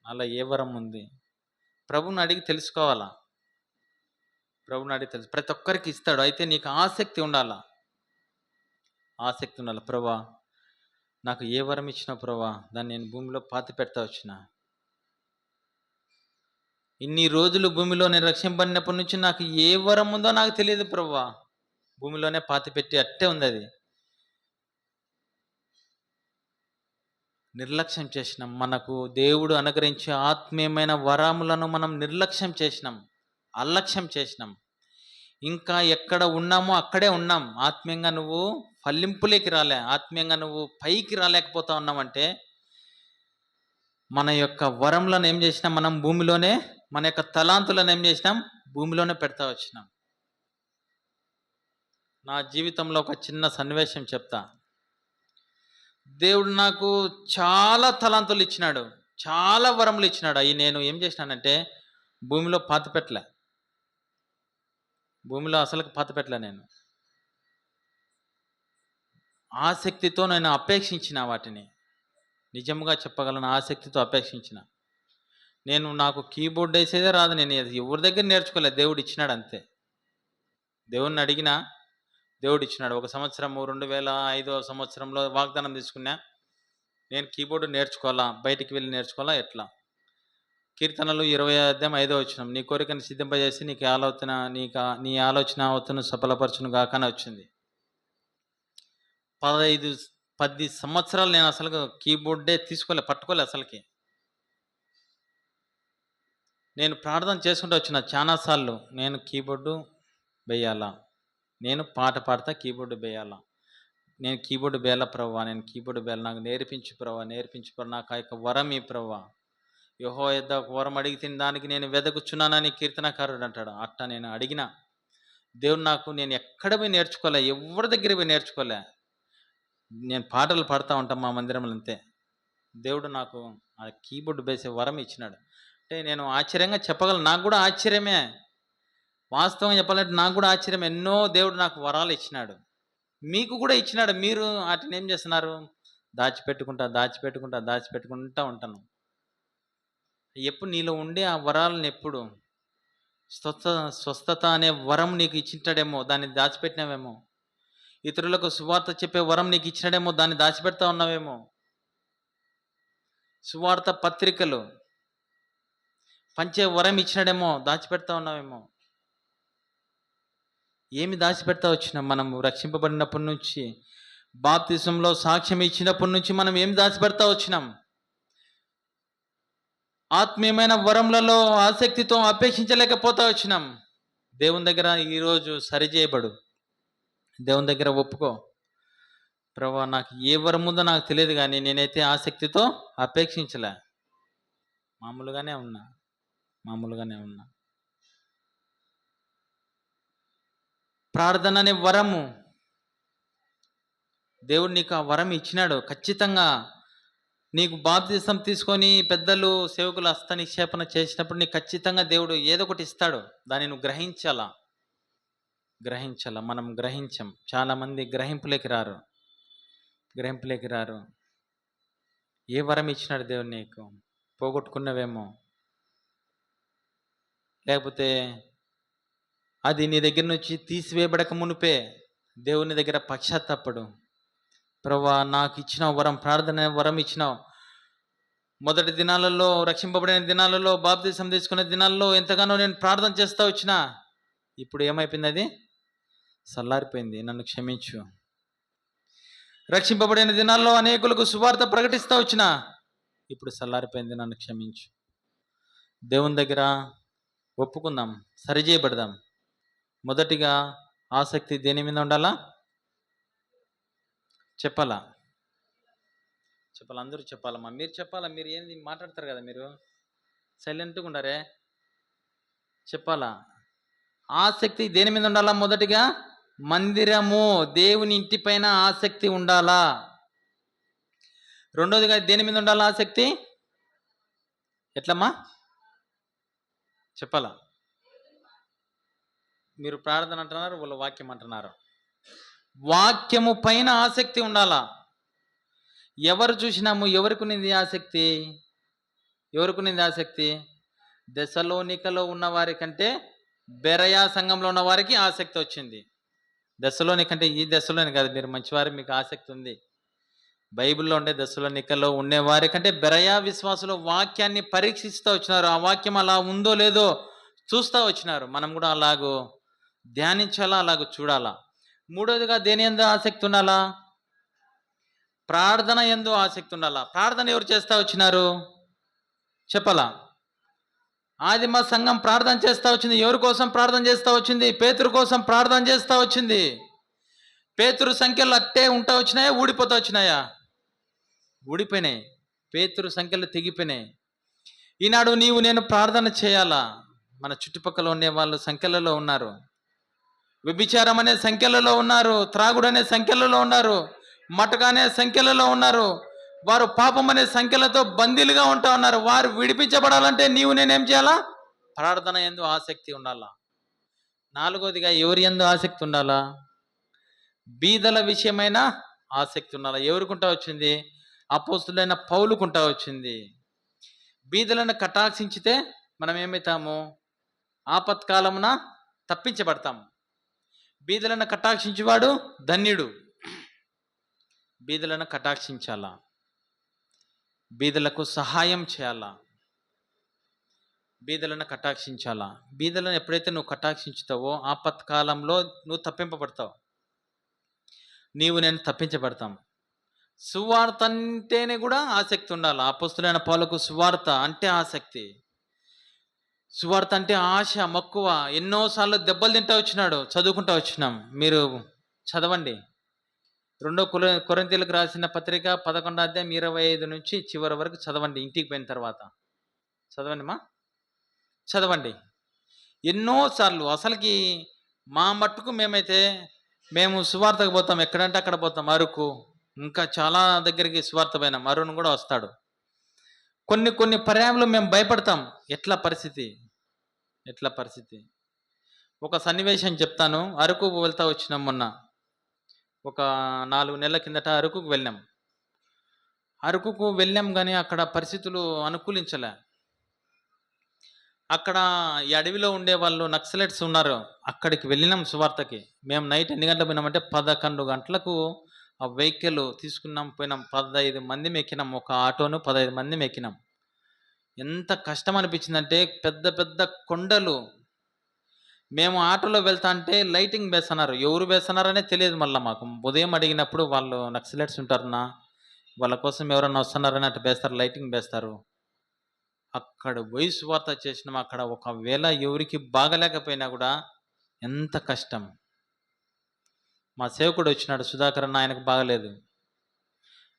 అలా ఏ వరం ఉంది ప్రభువుని అడిగి తెలుసుకోవాలా. ప్రతి ఒక్కరికి ఇస్తాడు. అయితే నీకు ఆసక్తి ఉండాలా. ప్రభా, నాకు ఏ వరం ఇచ్చినా ప్రభా, దాన్ని నేను భూమిలో పాతి పెడతా వచ్చిన. ఇన్ని రోజులు భూమిలో నేను రక్షింపడినప్పటి నుంచి నాకు ఏ వరం ఉందో నాకు తెలియదు ప్రభా. భూమిలోనే పాతి పెట్టి అట్టే ఉంది. అది నిర్లక్ష్యం చేసినాం. మనకు దేవుడు అనుగ్రహించే ఆత్మీయమైన వరములను మనం నిర్లక్ష్యం చేసినాం, అలక్ష్యం చేసినాం. ఇంకా ఎక్కడ ఉన్నామో అక్కడే ఉన్నాం. ఆత్మీయంగా నువ్వు ఫలింపులేకి రాలే, ఆత్మీయంగా నువ్వు పైకి రాలేకపోతా ఉన్నామంటే మన యొక్క వరములను ఏం చేసినాం? మనం భూమిలోనే, మన యొక్క తలాంతులను ఏం చేసినాం? భూమిలోనే పెడతా వచ్చినాం. నా జీవితంలో ఒక చిన్న సన్నివేశం చెప్తా. దేవుడు నాకు చాలా తలాంతులు ఇచ్చినాడు, చాలా వరములు ఇచ్చినాడు. అవి నేను ఏం చేసినానంటే భూమిలో పాతి పెట్టలే. భూమిలో అసలు పాతి పెట్టలే. నేను ఆసక్తితో నేను అపేక్షించిన వాటిని, నిజంగా చెప్పగలను, ఆసక్తితో అపేక్షించిన. నాకు కీబోర్డ్ వేసేదే రాదు. నేను ఎవరి దగ్గర నేర్చుకోలేదు, దేవుడు ఇచ్చినాడు అంతే. దేవుణ్ణి అడిగినా దేవుడు ఇచ్చినాడు. 1 సంవత్సరము 2005వ సంవత్సరంలో వాగ్దానం తీసుకున్నా, నేను కీబోర్డు నేర్చుకోవాలా, బయటికి వెళ్ళి నేర్చుకోవాలా. ఎట్లా? కీర్తనలు 20వ అధ్యాయం 5వ వచనం, నీ కోరికను సిద్ధింపజేసి నీ ఆలోచన అవతను సఫలపరచును గాక అని వచ్చింది. 10 సంవత్సరాలు నేను అసలు కీబోర్డే పట్టుకోలే అసలుకి. నేను ప్రార్థన చేసుకుంటూ వచ్చిన చాలాసార్లు, నేను కీబోర్డు వేయాలా, నేను పాట పాడతా కీబోర్డు వేయాలా, నేను కీబోర్డు వేయాలా ప్రభా, నేను కీబోర్డు వేయాలి, నాకు నేర్పించు ప్రభా, నాకు ఆ యొక్క వరం ఈ ప్రభా. యెహోవా యొద్ద ఒక వరం అడిగితే దానికి నేను వెదకుచున్నానని కీర్తనకారుడు అంటాడు. అట్టా నేను అడిగిన దేవుడు నేను ఎక్కడ పోయి నేర్చుకోలే, ఎవరి దగ్గర పోయి నేర్చుకోలే. నేను పాటలు పాడుతూ ఉంటాను మా మందిరంలో అంతే. దేవుడు నాకు ఆ కీబోర్డు వేసే వరం ఇచ్చినాడు. అంటే నేను ఆశ్చర్యంగా చెప్పగలను, నాకు కూడా ఆశ్చర్యమే. వాస్తవంగా చెప్పాలంటే నాకు కూడా ఆశ్చర్యం. ఎన్నో దేవుడు నాకు వరాలు ఇచ్చినాడు. మీకు కూడా ఇచ్చినాడు. మీరు వాటిని ఏం చేస్తున్నారు? దాచిపెట్టుకుంటా ఉంటాను. ఎప్పుడు నీలో ఉండే ఆ వరాలను ఎప్పుడు స్వస్థత అనే వరం నీకు ఇచ్చింటాడేమో, దాన్ని దాచిపెట్టినావేమో. ఇతరులకు సువార్త చెప్పే వరం నీకు ఇచ్చినాడేమో, దాన్ని దాచిపెడతా ఉన్నావేమో. సువార్త పత్రికలు పంచే వరం ఇచ్చినాడేమో, దాచిపెడతా ఉన్నావేమో. ఏమి దాచిపెడతా వచ్చినాం? మనము రక్షింపబడినప్పటి నుంచి, బాప్తిజంలో సాక్ష్యం ఇచ్చినప్పటి నుంచి మనం ఏం దాచిపెడతా వచ్చినాం? ఆత్మీయమైన వరములలో ఆసక్తితో అపేక్షించలేకపోతా వచ్చినాం. దేవుని దగ్గర ఈరోజు సరిచేయబడు. దేవుని దగ్గర ఒప్పుకో. ప్రభువా, నాకు ఏ వరం ఉందో నాకు తెలియదు, కానీ నేనైతే ఆసక్తితో అపేక్షించలే. మామూలుగానే ఉన్నా. ప్రార్థన అనే వరము దేవుడు నీకు ఆ వరం ఇచ్చినాడు. ఖచ్చితంగా నీకు బాప్తిసం తీసుకొని పెద్దలు సేవకులు హస్త నిక్షేపణ చేసినప్పుడు నీకు ఖచ్చితంగా దేవుడు ఏదో ఒకటి ఇస్తాడు. దాన్ని నువ్వు గ్రహించాలా. మనం గ్రహించం. చాలామంది గ్రహింపులోకి రారు. ఏ వరం ఇచ్చినాడు దేవుడు నీకు? పోగొట్టుకున్నవేమో, లేకపోతే అది నీ దగ్గర నుంచి తీసివేయబడక మునిపే దేవుని దగ్గర పశ్చాత్తాపడు. ప్రభువా, నాకు ఇచ్చిన వరం, ప్రార్థన వరం ఇచ్చినావు. మొదటి దినాలలో, రక్షింపబడిన దినాలలో, బాప్తిసం తీసుకునే దినాల్లో ఎంతగానో నేను ప్రార్థన చేస్తూ వచ్చినా, ఇప్పుడు ఏమైపోయింది? అది చల్లారిపోయింది. నన్ను క్షమించు. రక్షింపబడిన దినాల్లో అనేకులకు సువార్త ప్రకటిస్తూ వచ్చినా, ఇప్పుడు చల్లారిపోయింది. నన్ను క్షమించు. దేవుని దగ్గర ఒప్పుకుందాం, సరిచేయబడదాం. మొదటిగా ఆసక్తి దేని మీద ఉండాలా? చెప్పాలా? అందరూ చెప్పాలమ్మా. మీరు చెప్పాలా? మీరు ఏంది మాట్లాడతారు కదా, మీరు సైలెంట్గా ఉండారే. చెప్పాలా? ఆసక్తి దేని మీద ఉండాలా? మొదటిగా మందిరము, దేవుని ఇంటి పైన ఆసక్తి ఉండాలా. రెండోదిగా దేని మీద ఉండాలా ఆసక్తి? ఎట్లమ్మా చెప్పాలా? మీరు ప్రార్థన అంటున్నారు, వాళ్ళు వాక్యం అంటున్నారు. వాక్యము పైన ఆసక్తి ఉండాలా. ఎవరు చూసినాము? ఎవరికునింది ఆసక్తి? దెసలోనికలో ఉన్న వారి కంటే బెరయా సంఘంలో ఉన్న వారికి ఆసక్తి వచ్చింది. దెసలోనికంటే ఈ దెసలోని కాదు, మీరు మంచివారు, మీకు ఆసక్తి ఉంది. బైబిల్లో ఉండే దెసలోనికలో ఉండేవారి కంటే బెరయా విశ్వాసులు వాక్యాన్ని పరీక్షిస్తూ వచ్చినారు. ఆ వాక్యం అలా ఉందో లేదో చూస్తూ వచ్చినారు. మనం కూడా అలాగూ ధ్యానించాలా, అలాగూ చూడాలా. మూడోదిగా దేని యందు ఆసక్తి ఉండాలా? ప్రార్థన యందు ఆసక్తి ఉండాలా. ప్రార్థన ఎవరు చేస్తూ వచ్చినారు? చెప్పాలా? ఆదిమ సంఘం ప్రార్థన చేస్తూ వచ్చింది. ఎవరి కోసం ప్రార్థన చేస్తూ వచ్చింది? పేతురు కోసం ప్రార్థన చేస్తూ వచ్చింది. పేతురు సంఖ్యలు అట్టే ఉంటా వచ్చినాయా, ఊడిపోతూ వచ్చినాయా? ఊడిపోయినాయి. పేతురు సంఖ్యలు తెగిపోయినాయి. ఈనాడు నీవు నేను ప్రార్థన చేయాలా. మన చుట్టుపక్కల ఉండే వాళ్ళు సంఖ్యలలో ఉన్నారు. వ్యభిచారం అనే సంఖ్యలలో ఉన్నారు. త్రాగుడు అనే సంఖ్యలలో ఉన్నారు. మటక అనే సంఖ్యలలో ఉన్నారు. వారు పాపం అనే సంఖ్యలతో బందీలుగా ఉంటా ఉన్నారు. వారు విడిపించబడాలంటే నీవు నేనేం చేయాలా? ప్రార్థన యందు ఆసక్తి ఉండాలా. నాలుగోదిగా ఎవరి యందు ఆసక్తి ఉండాలా? బీదల విషయమైన ఆసక్తి ఉండాలా. ఎవరికుంటా వచ్చింది? అపోస్తులైన పౌలుకుంటా వచ్చింది. బీదలను కటాక్షించితే మనం ఏమవుతాము? ఆపత్కాలమున తప్పించబడతాము. బీదలను కటాక్షించేవాడు ధన్యుడు. బీదలను కటాక్షించాలా, బీదలకు సహాయం చేయాలా, బీదలను కటాక్షించాలా. బీదలను ఎప్పుడైతే నువ్వు కటాక్షించుతావో ఆపత్కాలంలో నువ్వు తప్పింపబడతావు. నీవు నేను తప్పించబడతాం. సువార్త అంటేనే కూడా ఆసక్తి ఉండాలి. అపోస్తలుడైన పౌలుకు సువార్త అంటే ఆసక్తి. సువార్త అంటే ఆశ, మక్కువ. ఎన్నోసార్లు దెబ్బలు తింటూ వచ్చినాడు, చదువుకుంటూ వచ్చినాం. మీరు చదవండి. 2 కొరింథీయులకు రాసిన పత్రిక 11వ అధ్యాయం 25 నుంచి చివరి వరకు చదవండి. ఇంటికి పోయిన తర్వాత చదవండి. ఎన్నోసార్లు అసలుకి మా మట్టుకు మేము సువార్తకు పోతాం. ఎక్కడంటే అక్కడ పోతాం. అరకు, ఇంకా చాలా దగ్గరికి సువార్త పోయినాం. అరుణ్ కూడా వస్తాడు. కొన్ని పర్యాయంలో మేము భయపడతాం. ఎట్లా పరిస్థితి? ఒక సన్నివేశం చెప్తాను. అరకు వెళ్తా వచ్చినాం మొన్న. ఒక 4 నెలల కిందట అరకుకు వెళ్ళాం. అరకుకు వెళ్ళాం గానీ అక్కడ పరిస్థితులు అనుకూలించలే. అక్కడ ఈ అడవిలో ఉండేవాళ్ళు నక్సలైట్స్ ఉన్నారు. అక్కడికి వెళ్ళినాం సువార్తకి. మేము నైట్ ఎన్ని గంటలకు పోయినామంటే 11 గంటలకు ఆ వెహికల్ తీసుకున్నాం, పోయినాం. 15 మందిమి ఎక్కినాం. ఒక ఆటోను 15 మందిమి ఎక్కినాం. ఎంత కష్టం అనిపించిందంటే పెద్ద పెద్ద కొండలు. మేము ఆటోలో వెళ్తాంటే లైటింగ్ వేస్తున్నారు. ఎవరు వేస్తున్నారనే తెలియదు మళ్ళా మాకు. ఉదయం అడిగినప్పుడు వాళ్ళు నక్సలైట్స్ ఉంటారన్నా, వాళ్ళ కోసం ఎవరన్నా వస్తున్నారని అట్లా వేస్తారు, లైటింగ్ వేస్తారు. అక్కడ పోయి సువార్త చేసినాం. అక్కడ ఒకవేళ ఎవరికి బాగలేకపోయినా కూడా ఎంత కష్టం. మా సేవకుడు వచ్చినాడు, సుధాకర్ అన్న, ఆయనకు బాగలేదు.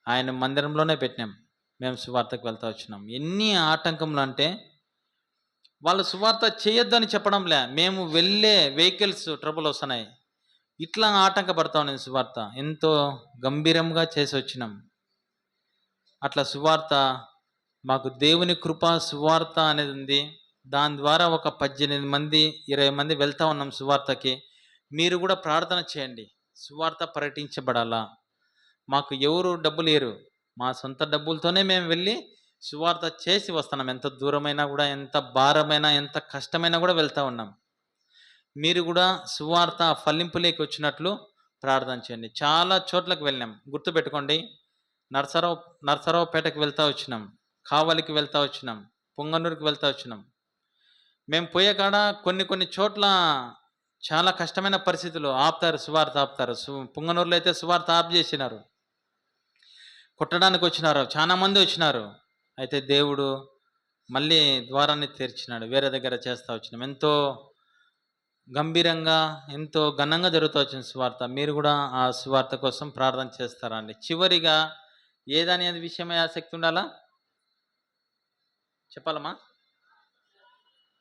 ఆయన మందిరంలోనే పెట్టినాం. మేము సువార్తకు వెళ్తా వచ్చినాం. ఎన్ని ఆటంకములు అంటే వాళ్ళు సువార్త చేయొద్దని చెప్పడంలే, మేము వెళ్ళే వెహికల్స్ ట్రబుల్ వస్తున్నాయి, ఇట్లా ఆటంకపడతా ఉన్నది సువార్త. ఎంతో గంభీరంగా చేసి వచ్చినాం. అట్లా సువార్త మాకు దేవుని కృప సువార్త అనేది ఉంది. దాని ద్వారా ఒక 18 మంది 20 మంది వెళ్తా ఉన్నాం సువార్తకి. మీరు కూడా ప్రార్థన చేయండి, సువార్త ప్రకటించబడాలా. మాకు ఎవరు డబ్బులు లేరు, మా సొంత డబ్బులతోనే మేము వెళ్ళి సువార్త చేసి వస్తున్నాం. ఎంత దూరమైనా కూడా, ఎంత భారమైనా, ఎంత కష్టమైనా కూడా వెళ్తా ఉన్నాం. మీరు కూడా సువార్త ఫలింపులోకి వచ్చినట్లు ప్రార్థన చేయండి. చాలా చోట్లకు వెళ్ళాం, గుర్తుపెట్టుకోండి. నరసరావుపేటకు వెళ్తా వచ్చినాం, కావలికి వెళ్తా వచ్చినాం, పొంగనూరుకి వెళ్తా వచ్చినాం. మేము పోయే కాడ కొన్ని చోట్ల చాలా కష్టమైన పరిస్థితులు, ఆపుతారు, సువార్త ఆపుతారు. పొంగనూరులో అయితే సువార్త ఆపు చేసినారు, కొట్టడానికి వచ్చినారు, చాలా మంది వచ్చినారు. అయితే దేవుడు మళ్ళీ ద్వారాన్ని తెరిచినాడు, వేరే దగ్గర చేస్తా వచ్చినాం. ఎంతో గంభీరంగా, ఎంతో ఘనంగా జరుగుతూ వచ్చిన సువార్త. మీరు కూడా ఆ సువార్త కోసం ప్రార్థన చేస్తారా అండి? చివరిగా ఏదనే విషయమై ఆసక్తి ఉండాలా చెప్పాలమ్మా?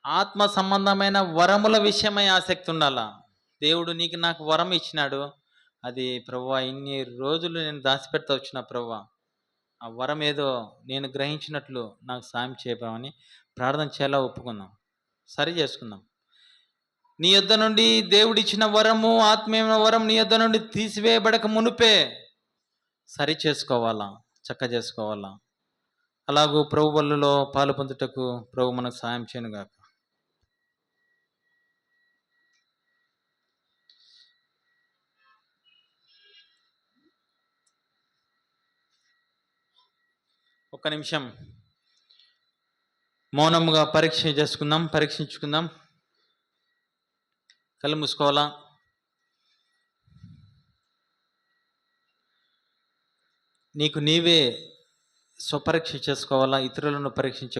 ఆత్మ సంబంధమైన వరముల విషయమై ఆసక్తి ఉండాలా. దేవుడు నీకు నాకు వరం ఇచ్చినాడు, అది ప్రభువా ఇన్ని రోజులు నేను దాచిపెడతా వచ్చిన ప్రభువా, ఆ వరం ఏదో నేను గ్రహించినట్లు నాకు సాయం చేయమని ప్రార్థన చేయాలా, ఒప్పుకుందాం, సరి చేసుకుందాం. నీ యొద్ద నుండి దేవుడిచ్చిన వరము, ఆత్మీయమైన వరం నీ యొద్ద నుండి తీసివేయబడక మునుపే సరి చేసుకోవాలా, చక్క చేసుకోవాలా. అలాగూ ప్రభు బలులో పాలు పొందుటకు ప్రభు మనకు సాయం చేయనుగాక. ఒక్క నిమిషం మౌనముగా పరీక్షించుకుందాం. కళ్ళు మూసుకోవాలా. నీకు నీవే స్వపరీక్ష చేసుకోవాలా, ఇతరులను పరీక్షించ